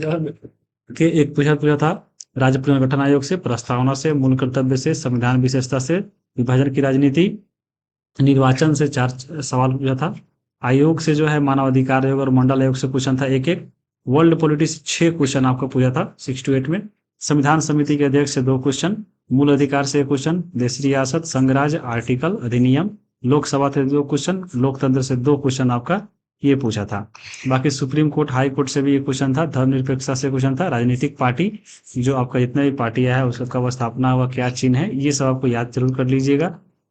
कि एक पूछा था राज्य पुनर्गठन आयोग से, प्रस्तावना से, मूल कर्तव्य से, संविधान विशेषता से, विभाजन की राजनीति, निर्वाचन से 4 सवाल पूछा था। आयोग से जो है मानव अधिकार आयोग और मंडल आयोग से क्वेश्चन था 1-1। वर्ल्ड पॉलिटी से 6 क्वेश्चन आपको पूछा था 6 to 8 में। संविधान समिति के अध्यक्ष से 2 क्वेश्चन, मूल अधिकार से 1 क्वेश्चन, देश रियासत, संघराज्य, आर्टिकल, अधिनियम, लोकसभा से 2 क्वेश्चन, लोकतंत्र से 2 क्वेश्चन आपका ये पूछा था। बाकी सुप्रीम कोर्ट, हाई कोर्ट से भी ये क्वेश्चन था, धर्मनिरपेक्षता से क्वेश्चन था, राजनीतिक पार्टी, जो आपका जितने भी पार्टियां है उसका कब स्थापना हुआ, क्या चिन्ह है, ये सब आपको याद जरूर कर लीजिएगा।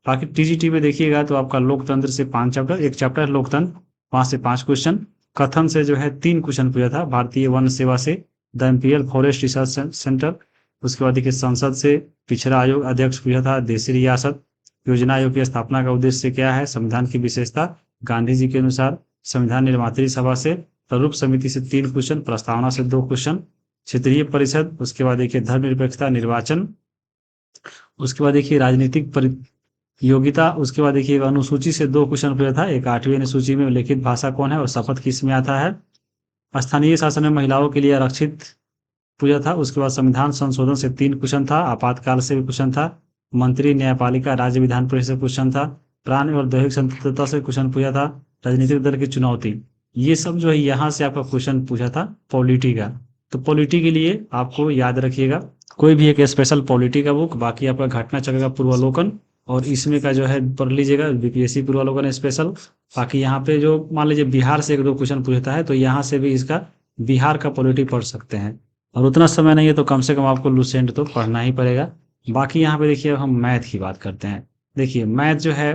बाकी टीजीटी में देखिएगा तो आपका लोकतंत्र से 5 चैप्टर, एक चैप्टर है लोकतंत्र, 5 से 5 क्वेश्चन। कथन से जो है 3 क्वेश्चन पूछा था, भारतीय वन सेवा से, the imperial forest research centre. उसके बाद देखिए संसद से पिछड़ा आयोग अध्यक्ष पूछा था, देशी रियासत। योजना आयोग की स्थापना का उद्देश्य क्या है, संविधान की विशेषता गांधी जी के अनुसार। संविधान निर्मात्री सभा से, स्वरूप समिति से 3 क्वेश्चन, प्रस्तावना से 2 क्वेश्चन। क्षेत्रीय परिषद, उसके बाद देखिए धर्मनिरपेक्षता, निर्वाचन। उसके बाद देखिए राजनीतिक योग्यता, उसके बाद देखिए अनुसूची से 2 क्वेश्चन पूछा था, एक 8वीं अनुसूची में लिखित भाषा कौन है और शपथ किस में आता है। स्थानीय शासन में महिलाओं के लिए आरक्षित पूछा था। उसके बाद संविधान संशोधन से 3 क्वेश्चन था, आपातकाल से भी क्वेश्चन था, मंत्री, न्यायपालिका, राज्य विधान परिषद से क्वेश्चन था, प्राण और दैहिक स्वतंत्रता से क्वेश्चन पूछा था, राजनीतिक दल की चुनौती। ये सब जो है यहाँ से आपका क्वेश्चन पूछा था पॉलिटी का। तो पॉलिटी के लिए आपको याद रखिएगा कोई भी एक स्पेशल पॉलिटी का बुक, बाकी आपका घटना चक्र का पूर्वावलोकन, और इसमें का जो है पढ़ लीजिएगा बीपीएससी पूर्वावलोकन स्पेशल। बाकी यहाँ पे जो मान लीजिए बिहार से 1-2 क्वेश्चन पूछता है तो यहाँ से भी इसका बिहार का पॉलिटी पढ़ सकते हैं, और उतना समय नहीं है तो कम से कम आपको लुसेंट तो पढ़ना ही पड़ेगा। बाकी यहाँ पे देखिए हम मैथ की बात करते हैं। देखिए मैथ जो है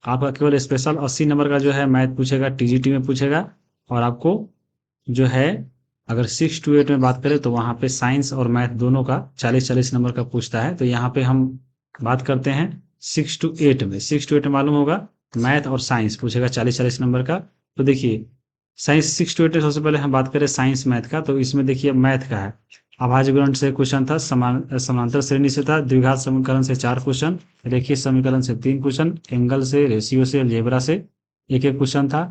आपका केवल स्पेशल 80 नंबर का जो है मैथ पूछेगा, टीजीटी में पूछेगा। और आपको जो है अगर 6 to 8 में बात करें तो वहाँ पे साइंस और मैथ दोनों का 40-40 नंबर का पूछता है। तो यहाँ पे हम बात करते हैं 6 to 8 में। 6 to 8 मालूम होगा, मैथ और साइंस पूछेगा 40-40 नंबर का। तो देखिए साइंस 6 to 8 में सबसे पहले हम बात करें साइंस मैथ का, तो इसमें देखिए मैथ का है, अभाज्य गुणन से क्वेश्चन था, समानांतर श्रेणी से था, द्विघात समीकरण से 4 क्वेश्चन, रेखीय समीकरण से 3 क्वेश्चन, एंगल से, रेशियो से, अलजेब्रा से 1-1 क्वेश्चन था,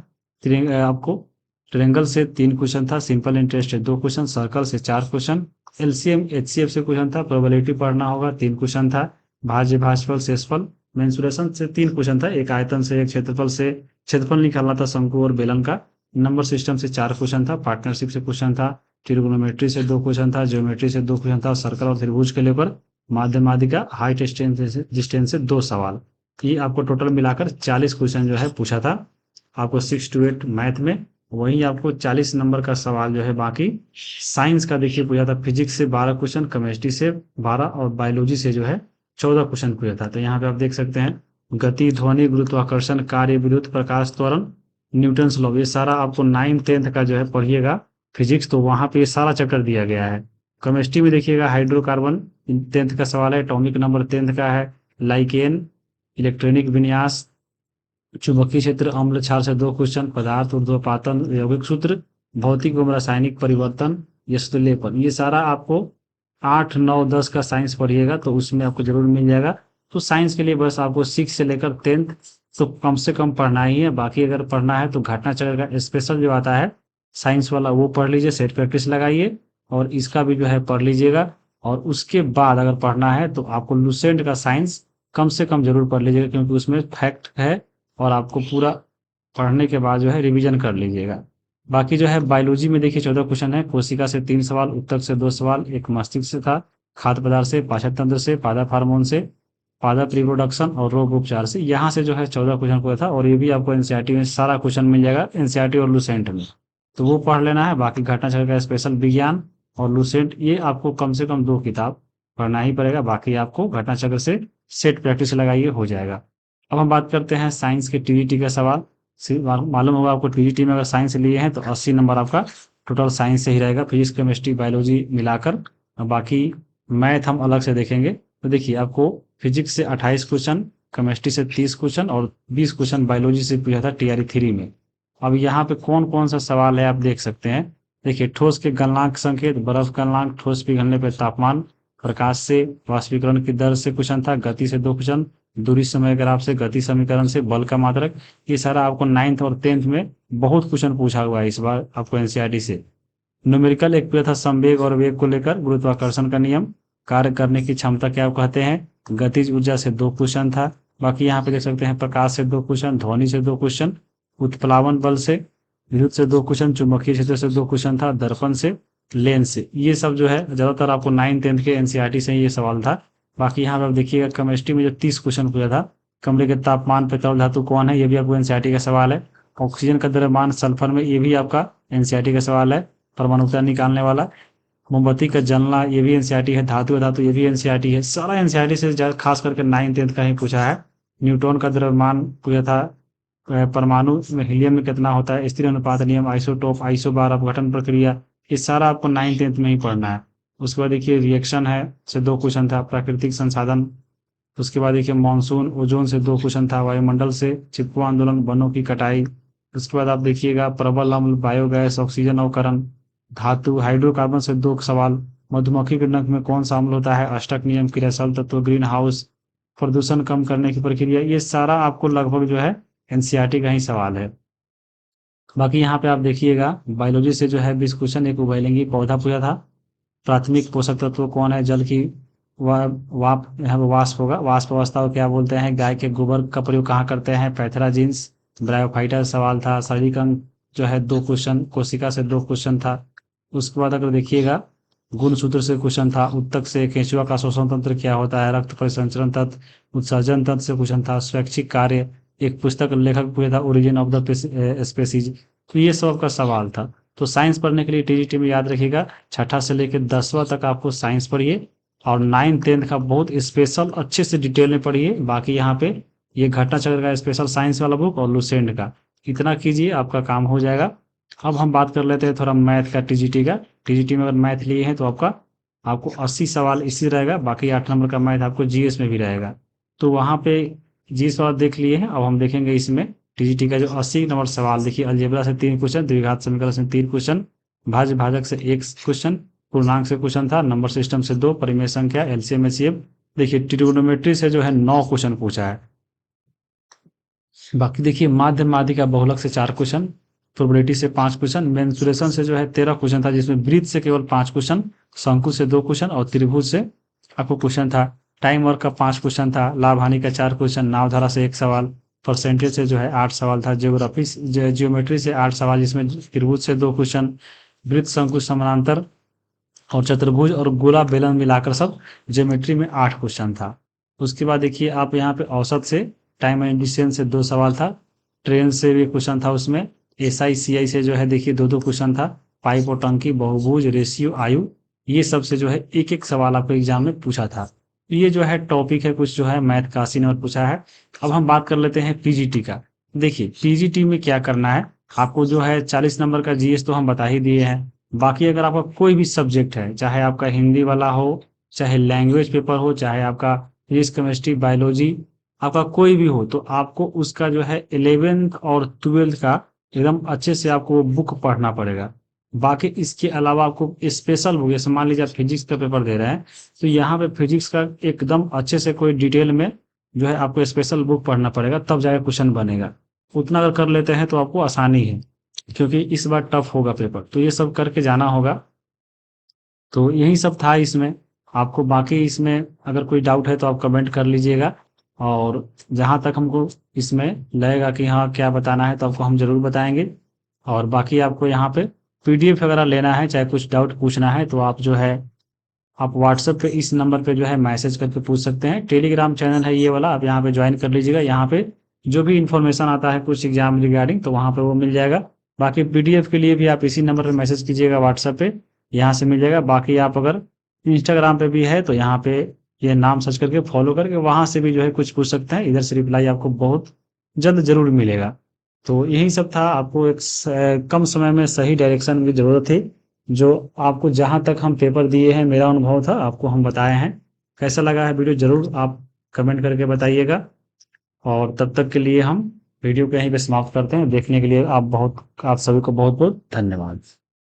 आपको ट्रायंगल से 3 क्वेश्चन था, सिंपल इंटरेस्ट से 2 क्वेश्चन, सर्कल से 4 क्वेश्चन, एलसीएम एचसीएफ से क्वेश्चन था, प्रोबेबिलिटी पढ़ना होगा 3 क्वेश्चन था, भाज्य भाजफल शेषफल मेंसुरेशन से 3 क्वेश्चन था, एक आयतन से, एक क्षेत्रफल से, क्षेत्रफल निकालना था शंकु और बेलन का, नंबर सिस्टम से 4 क्वेश्चन था, पार्टनरशिप से क्वेश्चन था, ट्रिगोनोमेट्री से 2 क्वेश्चन था, ज्योमेट्री से 2 क्वेश्चन था, सर्कल और त्रिभुज के लेकर माध्यमादिका हाइट डिस्टेंस से 2 सवाल। ये आपको टोटल मिलाकर 40 क्वेश्चन जो है पूछा था आपको 6 to 8 मैथ में। वहीं आपको 40 नंबर का सवाल जो है बाकी साइंस का देखिए पूछा था, फिजिक्स से 12 क्वेश्चन, केमिस्ट्री से 12 और बायोलॉजी से जो है 14 क्वेश्चन पूछा था। तो यहाँ पे आप देख सकते हैं गति, ध्वनि, गुरुत्वाकर्षण, कार्य, विद्युत, प्रकाश त्वरण, न्यूटन्स लॉ, ये सारा आपको 9th 10th का जो है पढ़िएगा फिजिक्स, तो वहाँ पे ये सारा चैप्टर दिया गया है। केमिस्ट्री में देखिएगा हाइड्रोकार्बन 10th का सवाल है, एटॉमिक नंबर 10th का है, लाइकेन, इलेक्ट्रॉनिक विन्यास, चुंबकीय क्षेत्र, अम्ल क्षार से 2 क्वेश्चन, पदार्थ, ऊर्ध्वपातन, यौगिक सूत्र, भौतिक एवं रासायनिक परिवर्तन, यशलेपन, ये सारा आपको 8, 9, 10 का साइंस पढ़िएगा तो उसमें आपको जरूर मिल जाएगा। तो साइंस के लिए बस आपको 6 से लेकर 10th तो कम से कम पढ़ना ही है। बाकी अगर पढ़ना है तो घटना चक्र का स्पेशल जो आता है साइंस वाला वो पढ़ लीजिए, सेट प्रैक्टिस लगाइए, और इसका भी जो है पढ़ लीजिएगा। और उसके बाद अगर पढ़ना है तो आपको लुसेंट का साइंस कम से कम जरूर पढ़ लीजिएगा, क्योंकि उसमें फैक्ट है और आपको पूरा पढ़ने के बाद जो है रिवीजन कर लीजिएगा। बाकी जो है बायोलॉजी में देखिए 14 क्वेश्चन है, कोशिका से 3 सवाल, उत्तक से 2 सवाल, एक मस्तिष्क से था, खाद्य पदार्थ से, पाचन तंत्र से, पादप हार्मोन से, पादप रिप्रोडक्शन और रोग उपचार से, यहाँ से जो है 14 क्वेश्चन पूछा था। और ये भी आपको एनसीईआरटी में सारा क्वेश्चन मिल जाएगा, एनसीईआरटी और लुसेंट में, तो वो पढ़ लेना है। बाकी घटना चक्र का स्पेशल विज्ञान और लुसेंट, ये आपको कम से कम 2 किताब पढ़ना ही पड़ेगा। बाकी आपको घटना चक्र से सेट प्रैक्टिस लगाइए, हो जाएगा। अब हम बात करते हैं साइंस के टीजीटी का सवाल। मालूम होगा आपको टीजीटी में अगर साइंस लिए हैं तो 80 नंबर आपका टोटल साइंस से ही रहेगा, फिजिक्स, केमिस्ट्री, बायोलॉजी मिलाकर। बाकी मैथ हम अलग से देखेंगे। तो देखिए आपको फिजिक्स से 28 क्वेश्चन, केमिस्ट्री से 30 क्वेश्चन और 20 क्वेश्चन बायोलॉजी से पूछा था टीआरई 3 में। अब यहाँ पे कौन कौन सा सवाल है आप देख सकते हैं। देखिए ठोस के गलनांक संकेत, बर्फ गलनांक, ठोस पिघलने पर तापमान, प्रकाश से वाष्पीकरण की दर से क्वेश्चन था, गति से 2 क्वेश्चन, दूरी समय ग्राफ से, गति समीकरण से, बल का मात्रक, ये सारा आपको 9th और 10th में बहुत क्वेश्चन पूछा हुआ है इस बार आपको एनसीईआरटी से। न्यूमेरिकल एक पूछा था संवेग और वेग को लेकर, गुरुत्वाकर्षण का नियम, कार्य करने की क्षमता क्या कहते हैं, गतिज ऊर्जा से 2 क्वेश्चन था। बाकी यहाँ पे देख सकते हैं प्रकाश से 2 क्वेश्चन, ध्वनि से 2 क्वेश्चन, उत्प्लावन बल से, विद्युत से 2 क्वेश्चन, चुंबकीय क्षेत्र से 2 क्वेश्चन था, दर्पण से, लेंस से। ये सब जो है ज्यादातर आपको 9th 10th के एनसीईआरटी से ये सवाल था। बाकी यहाँ पे आप देखिएगा केमिस्ट्री में जो 30 क्वेश्चन पूछा था, कमरे के तापमान पर तरल धातु कौन है, ये भी आपको एनसीईआरटी का सवाल है। ऑक्सीजन का द्रव्यमान सल्फर में, ये भी आपका एनसीईआरटी का सवाल है। परमाणु ऊर्जा निकालने वाला। मोमबत्ती का जलना, ये भी एनसीईआरटी है। धातु धातु, ये भी एनसीईआरटी है। सारा एनसीईआरटी से खास करके 9th 10th का ही पूछा है। न्यूटन का द्रव्यमान पूछा था। परमाणु में हीलियम में कितना होता है, स्थिर अनुपात नियम, आइसोटोप, आइसोबार, अपघटन प्रक्रिया, ये सारा आपको 9th 10th में ही पढ़ना है। उसके बाद देखिए रिएक्शन है से 2 क्वेश्चन था। प्राकृतिक संसाधन, उसके बाद देखिए मानसून, ओजोन से 2 क्वेश्चन था। वायुमंडल से चिपको आंदोलन, वनों की कटाई। उसके बाद आप देखिएगा प्रबल अम्ल, बायोगैस, ऑक्सीजन अवकरण, धातु, हाइड्रोकार्बन से 2 सवाल। मधुमक्खी के डंक में कौन सा अम्ल होता है, अष्टक नियम, क्रियाशील तत्व, ग्रीन हाउस, प्रदूषण कम करने की प्रक्रिया, ये सारा आपको लगभग जो है एनसीईआरटी का ही सवाल है। बाकी यहाँ पे आप देखिएगा बायोलॉजी से जो है 20 क्वेश्चन, एक उभयलिंगी पौधा पूछा था। प्राथमिक पोषक तत्व कौन है, जल की वाप, यहाँ पे वाष्प होगा। वाष्प अवस्था को क्या बोलते हैं, गाय के गोबर का प्रयोग कहाँ करते हैं, पैथराजिन्स, ब्रायोफाइटर सवाल था। शारीरिक अंग जो है 2 क्वेश्चन, कोशिका से 2 क्वेश्चन था। उसके बाद अगर देखिएगा गुणसूत्र से क्वेश्चन था। उत्तक से केंचुआ का श्वसन तंत्र क्या होता है, रक्त परिसंचरण तंत्र, उत्सर्जन तंत्र से क्वेश्चन था। स्वैच्छिक कार्य, एक पुस्तक लेखक पूछा था, ओरिजिन ऑफ द स्पेसीज। तो ये सब का सवाल था। तो साइंस पढ़ने के लिए टीजीटी में याद रखिएगा 6ठा से लेकर 10वां तक आपको साइंस पढ़िए, और 9th 10th का बहुत स्पेशल अच्छे से डिटेल में पढ़िए। बाकी यहाँ पे ये घटना चक्र का स्पेशल साइंस वाला बुक और लुसेंट का, इतना कीजिए आपका काम हो जाएगा। अब हम बात कर लेते हैं थोड़ा मैथ का, टीजीटी का। टीजीटी में अगर मैथ लिए हैं तो आपको 80 सवाल इसी रहेगा। बाकी 8 नंबर का मैथ आपको जीएस में भी रहेगा। तो वहाँ पे जीएस वाला देख लिए हैं। अब हम देखेंगे इसमें टीजीटी का जो 80 नंबर सवाल। देखिए अलजेब्रा से 3 क्वेश्चन, द्विघात समीकरण से 3 क्वेश्चन, भाज्य भाजक से 1 क्वेश्चन, पूर्णांक से क्वेश्चन था, नंबर सिस्टम से 2, परिमेय संख्या, एलसीएम एचसीएफ। देखिए ट्रिग्नोमेट्री से जो है 9 क्वेश्चन पूछा है। बाकी देखिए माध्य माध्यिका बहुलक से 4 क्वेश्चन, प्रोबेबिलिटी से 5 क्वेश्चन, मेंसुरेशन से जो है 13 क्वेश्चन था, जिसमें वृत्त से केवल 5 क्वेश्चन, शंकु से 2 क्वेश्चन और त्रिभुज से आपको क्वेश्चन था। टाइम वर्क का 5 क्वेश्चन था, लाभ हानि का 4 क्वेश्चन, नावधारा से 1 सवाल, परसेंटेज से जो है 8 सवाल था, जियोमेट्री से 8 सवाल, जिसमें त्रिभुज से 2 क्वेश्चन, वृत्त, शंकु, समानांतर और चतुर्भुज और गोला बेलन मिलाकर सब ज्योमेट्री में 8 क्वेश्चन था। उसके बाद देखिए आप यहाँ पे औसत से, टाइम एंड डिस्टेंस से 2 सवाल था, ट्रेन से भी क्वेश्चन था उसमें, एसआई सीआई से जो है देखिए 2 क्वेश्चन था, पाइप और टंकी, बहुभुज, रेशियो, आयु, ये सब से जो है 1 सवाल आपको एग्जाम में पूछा था। ये जो है टॉपिक है कुछ जो है मैथ का 80 नंबर पूछा है। अब हम बात कर लेते हैं पीजीटी का। देखिए पीजीटी में क्या करना है, आपको जो है 40 नंबर का जीएस तो हम बता ही दिए हैं। बाकी अगर आपका कोई भी सब्जेक्ट है, चाहे आपका हिंदी वाला हो, चाहे लैंग्वेज पेपर हो, चाहे आपका फिजिक्स, केमिस्ट्री, बायोलॉजी, आपका कोई भी हो, तो आपको उसका जो है 11th और 12th का एकदम अच्छे से आपको बुक पढ़ना पड़ेगा। बाकी इसके अलावा आपको स्पेशल बुक, जैसे मान लीजिए आप फिजिक्स का पेपर दे रहे हैं, तो यहाँ पे फिजिक्स का एकदम अच्छे से कोई डिटेल में जो है आपको स्पेशल बुक पढ़ना पड़ेगा, तब जाकर क्वेश्चन बनेगा। उतना अगर कर लेते हैं तो आपको आसानी है, क्योंकि इस बार टफ होगा पेपर, तो ये सब करके जाना होगा। तो यही सब था इसमें आपको। बाकी इसमें अगर कोई डाउट है तो आप कमेंट कर लीजिएगा, और जहाँ तक हमको इसमें लगेगा कि हाँ क्या बताना है, तो आपको हम जरूर बताएंगे। और बाकी आपको यहाँ पे पीडीएफ वगैरह लेना है, चाहे कुछ डाउट पूछना है, तो आप जो है आप व्हाट्सएप पे इस नंबर पे जो है मैसेज करके पूछ सकते हैं। टेलीग्राम चैनल है ये वाला, आप यहाँ पे ज्वाइन कर लीजिएगा। यहाँ पे जो भी इन्फॉर्मेशन आता है कुछ एग्जाम रिगार्डिंग, तो वहाँ पे वो मिल जाएगा। बाकी पीडीएफ के लिए भी आप इसी नंबर पे मैसेज कीजिएगा व्हाट्सएप पे, यहाँ से मिल जाएगा। बाकी आप अगर इंस्टाग्राम पे भी है तो यहाँ पे ये नाम सर्च करके फॉलो करके वहाँ से भी जो है कुछ पूछ सकते हैं। इधर से रिप्लाई आपको बहुत जल्द जरूर मिलेगा। तो यही सब था। आपको एक कम समय में सही डायरेक्शन की जरूरत थी, जो आपको जहाँ तक हम पेपर दिए हैं मेरा अनुभव था, आपको हम बताए हैं। कैसा लगा है वीडियो जरूर आप कमेंट करके बताइएगा। और तब तक के लिए हम वीडियो को यहीं पे समाप्त करते हैं। देखने के लिए आप सभी को बहुत बहुत धन्यवाद।